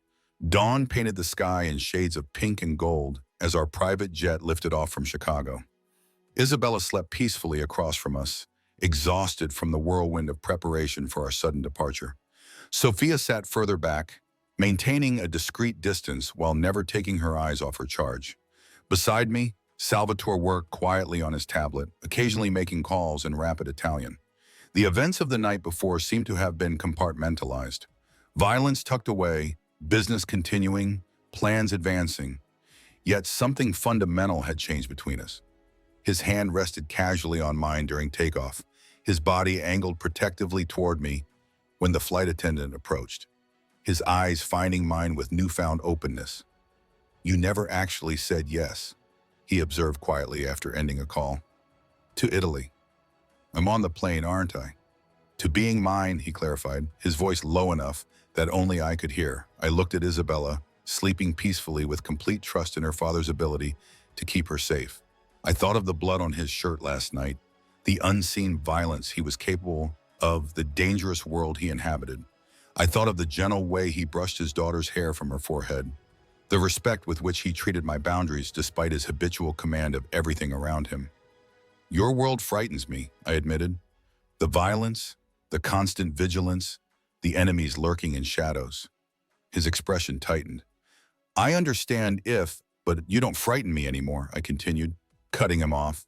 Dawn painted the sky in shades of pink and gold as our private jet lifted off from Chicago. Isabella slept peacefully across from us, exhausted from the whirlwind of preparation for our sudden departure. Sophia sat further back, maintaining a discreet distance while never taking her eyes off her charge. Beside me, Salvatore worked quietly on his tablet, occasionally making calls in rapid Italian. The events of the night before seemed to have been compartmentalized. Violence tucked away, business continuing, plans advancing. Yet something fundamental had changed between us. His hand rested casually on mine during takeoff, his body angled protectively toward me when the flight attendant approached, his eyes finding mine with newfound openness. "You never actually said yes," he observed quietly after ending a call. "To Italy. I'm on the plane, aren't I?" To being mine, he clarified, his voice low enough that only I could hear. I looked at Isabella, sleeping peacefully with complete trust in her father's ability to keep her safe. I thought of the blood on his shirt last night, the unseen violence he was capable of, the dangerous world he inhabited. I thought of the gentle way he brushed his daughter's hair from her forehead, the respect with which he treated my boundaries despite his habitual command of everything around him. Your world frightens me, I admitted. The violence, the constant vigilance, the enemies lurking in shadows. His expression tightened. I understand but you don't frighten me anymore, I continued, cutting him off.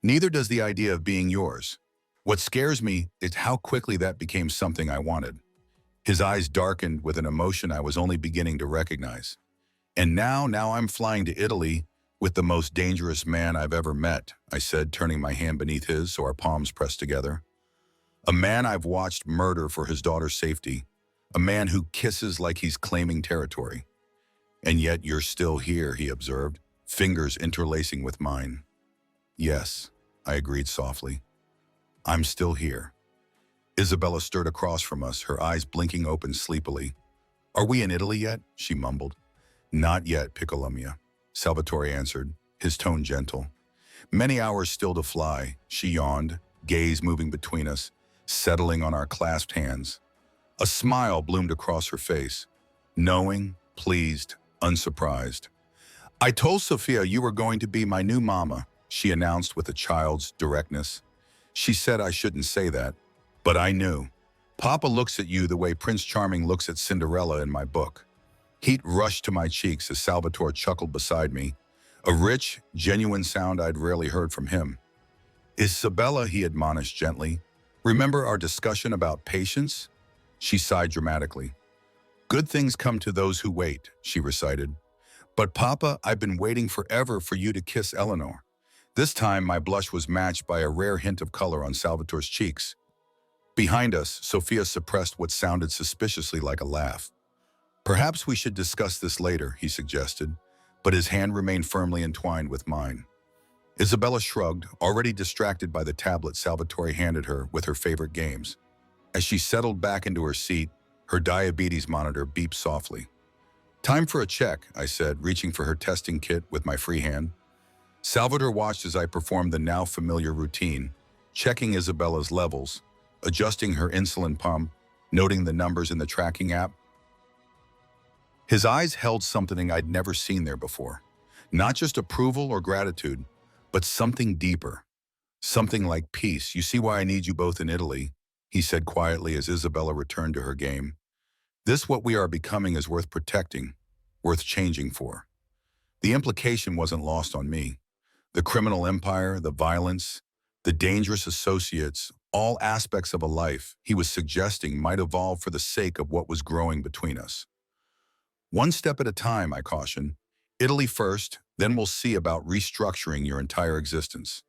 Neither does the idea of being yours. What scares me is how quickly that became something I wanted. His eyes darkened with an emotion I was only beginning to recognize. And now I'm flying to Italy with the most dangerous man I've ever met, I said, turning my hand beneath his so our palms pressed together. A man I've watched murder for his daughter's safety. A man who kisses like he's claiming territory. And yet you're still here, he observed, fingers interlacing with mine. Yes, I agreed softly. I'm still here. Isabella stirred across from us, her eyes blinking open sleepily. Are we in Italy yet? She mumbled. Not yet, Piccolomia, Salvatore answered, his tone gentle. Many hours still to fly, she yawned, gaze moving between us, settling on our clasped hands. A smile bloomed across her face, knowing, pleased, unsurprised. I told Sophia you were going to be my new mama, she announced with a child's directness. She said I shouldn't say that, but I knew. Papa looks at you the way Prince Charming looks at Cinderella in my book. Heat rushed to my cheeks as Salvatore chuckled beside me, a rich, genuine sound I'd rarely heard from him. Isabella, he admonished gently, remember our discussion about patience? She sighed dramatically. Good things come to those who wait, she recited. But Papa, I've been waiting forever for you to kiss Eleanor. This time my blush was matched by a rare hint of color on Salvatore's cheeks. Behind us, Sophia suppressed what sounded suspiciously like a laugh. Perhaps we should discuss this later, he suggested, but his hand remained firmly entwined with mine. Isabella shrugged, already distracted by the tablet Salvatore handed her with her favorite games. As she settled back into her seat, her diabetes monitor beeped softly. Time for a check, I said, reaching for her testing kit with my free hand. Salvatore watched as I performed the now familiar routine, checking Isabella's levels, adjusting her insulin pump, noting the numbers in the tracking app. His eyes held something I'd never seen there before. Not just approval or gratitude, but something deeper. Something like peace. You see why I need you both in Italy, he said quietly as Isabella returned to her game. This what we are becoming is worth protecting, worth changing for. The implication wasn't lost on me. The criminal empire, the violence, the dangerous associates, all aspects of a life he was suggesting might evolve for the sake of what was growing between us. One step at a time, I cautioned. Italy first, then we'll see about restructuring your entire existence.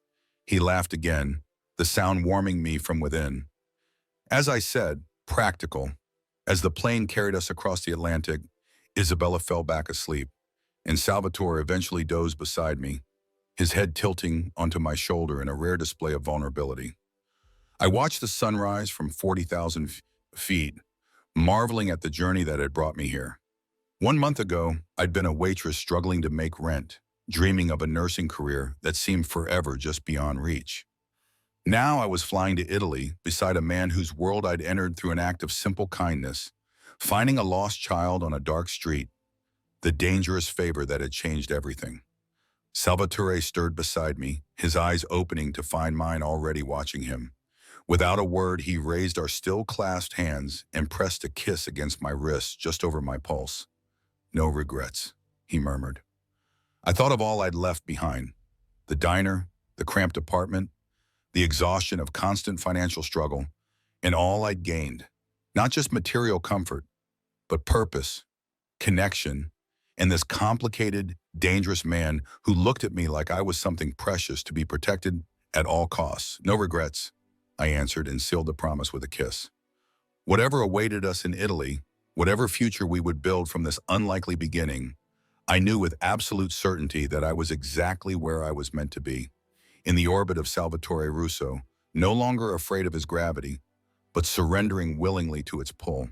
He laughed again, the sound warming me from within. As I said, practical. As the plane carried us across the Atlantic, Isabella fell back asleep, and Salvatore eventually dozed beside me, his head tilting onto my shoulder in a rare display of vulnerability. I watched the sunrise from 40,000 feet, marveling at the journey that had brought me here. 1 month ago, I'd been a waitress struggling to make rent, dreaming of a nursing career that seemed forever just beyond reach. Now I was flying to Italy beside a man whose world I'd entered through an act of simple kindness, finding a lost child on a dark street, the dangerous favor that had changed everything. Salvatore stirred beside me, his eyes opening to find mine already watching him. Without a word, he raised our still clasped hands and pressed a kiss against my wrist just over my pulse. No regrets, he murmured. I thought of all I'd left behind. The diner, the cramped apartment, the exhaustion of constant financial struggle, and all I'd gained. Not just material comfort, but purpose, connection, and this complicated, dangerous man who looked at me like I was something precious to be protected at all costs. No regrets, I answered and sealed the promise with a kiss. Whatever awaited us in Italy, whatever future we would build from this unlikely beginning, I knew with absolute certainty that I was exactly where I was meant to be, in the orbit of Salvatore Russo, no longer afraid of his gravity, but surrendering willingly to its pull.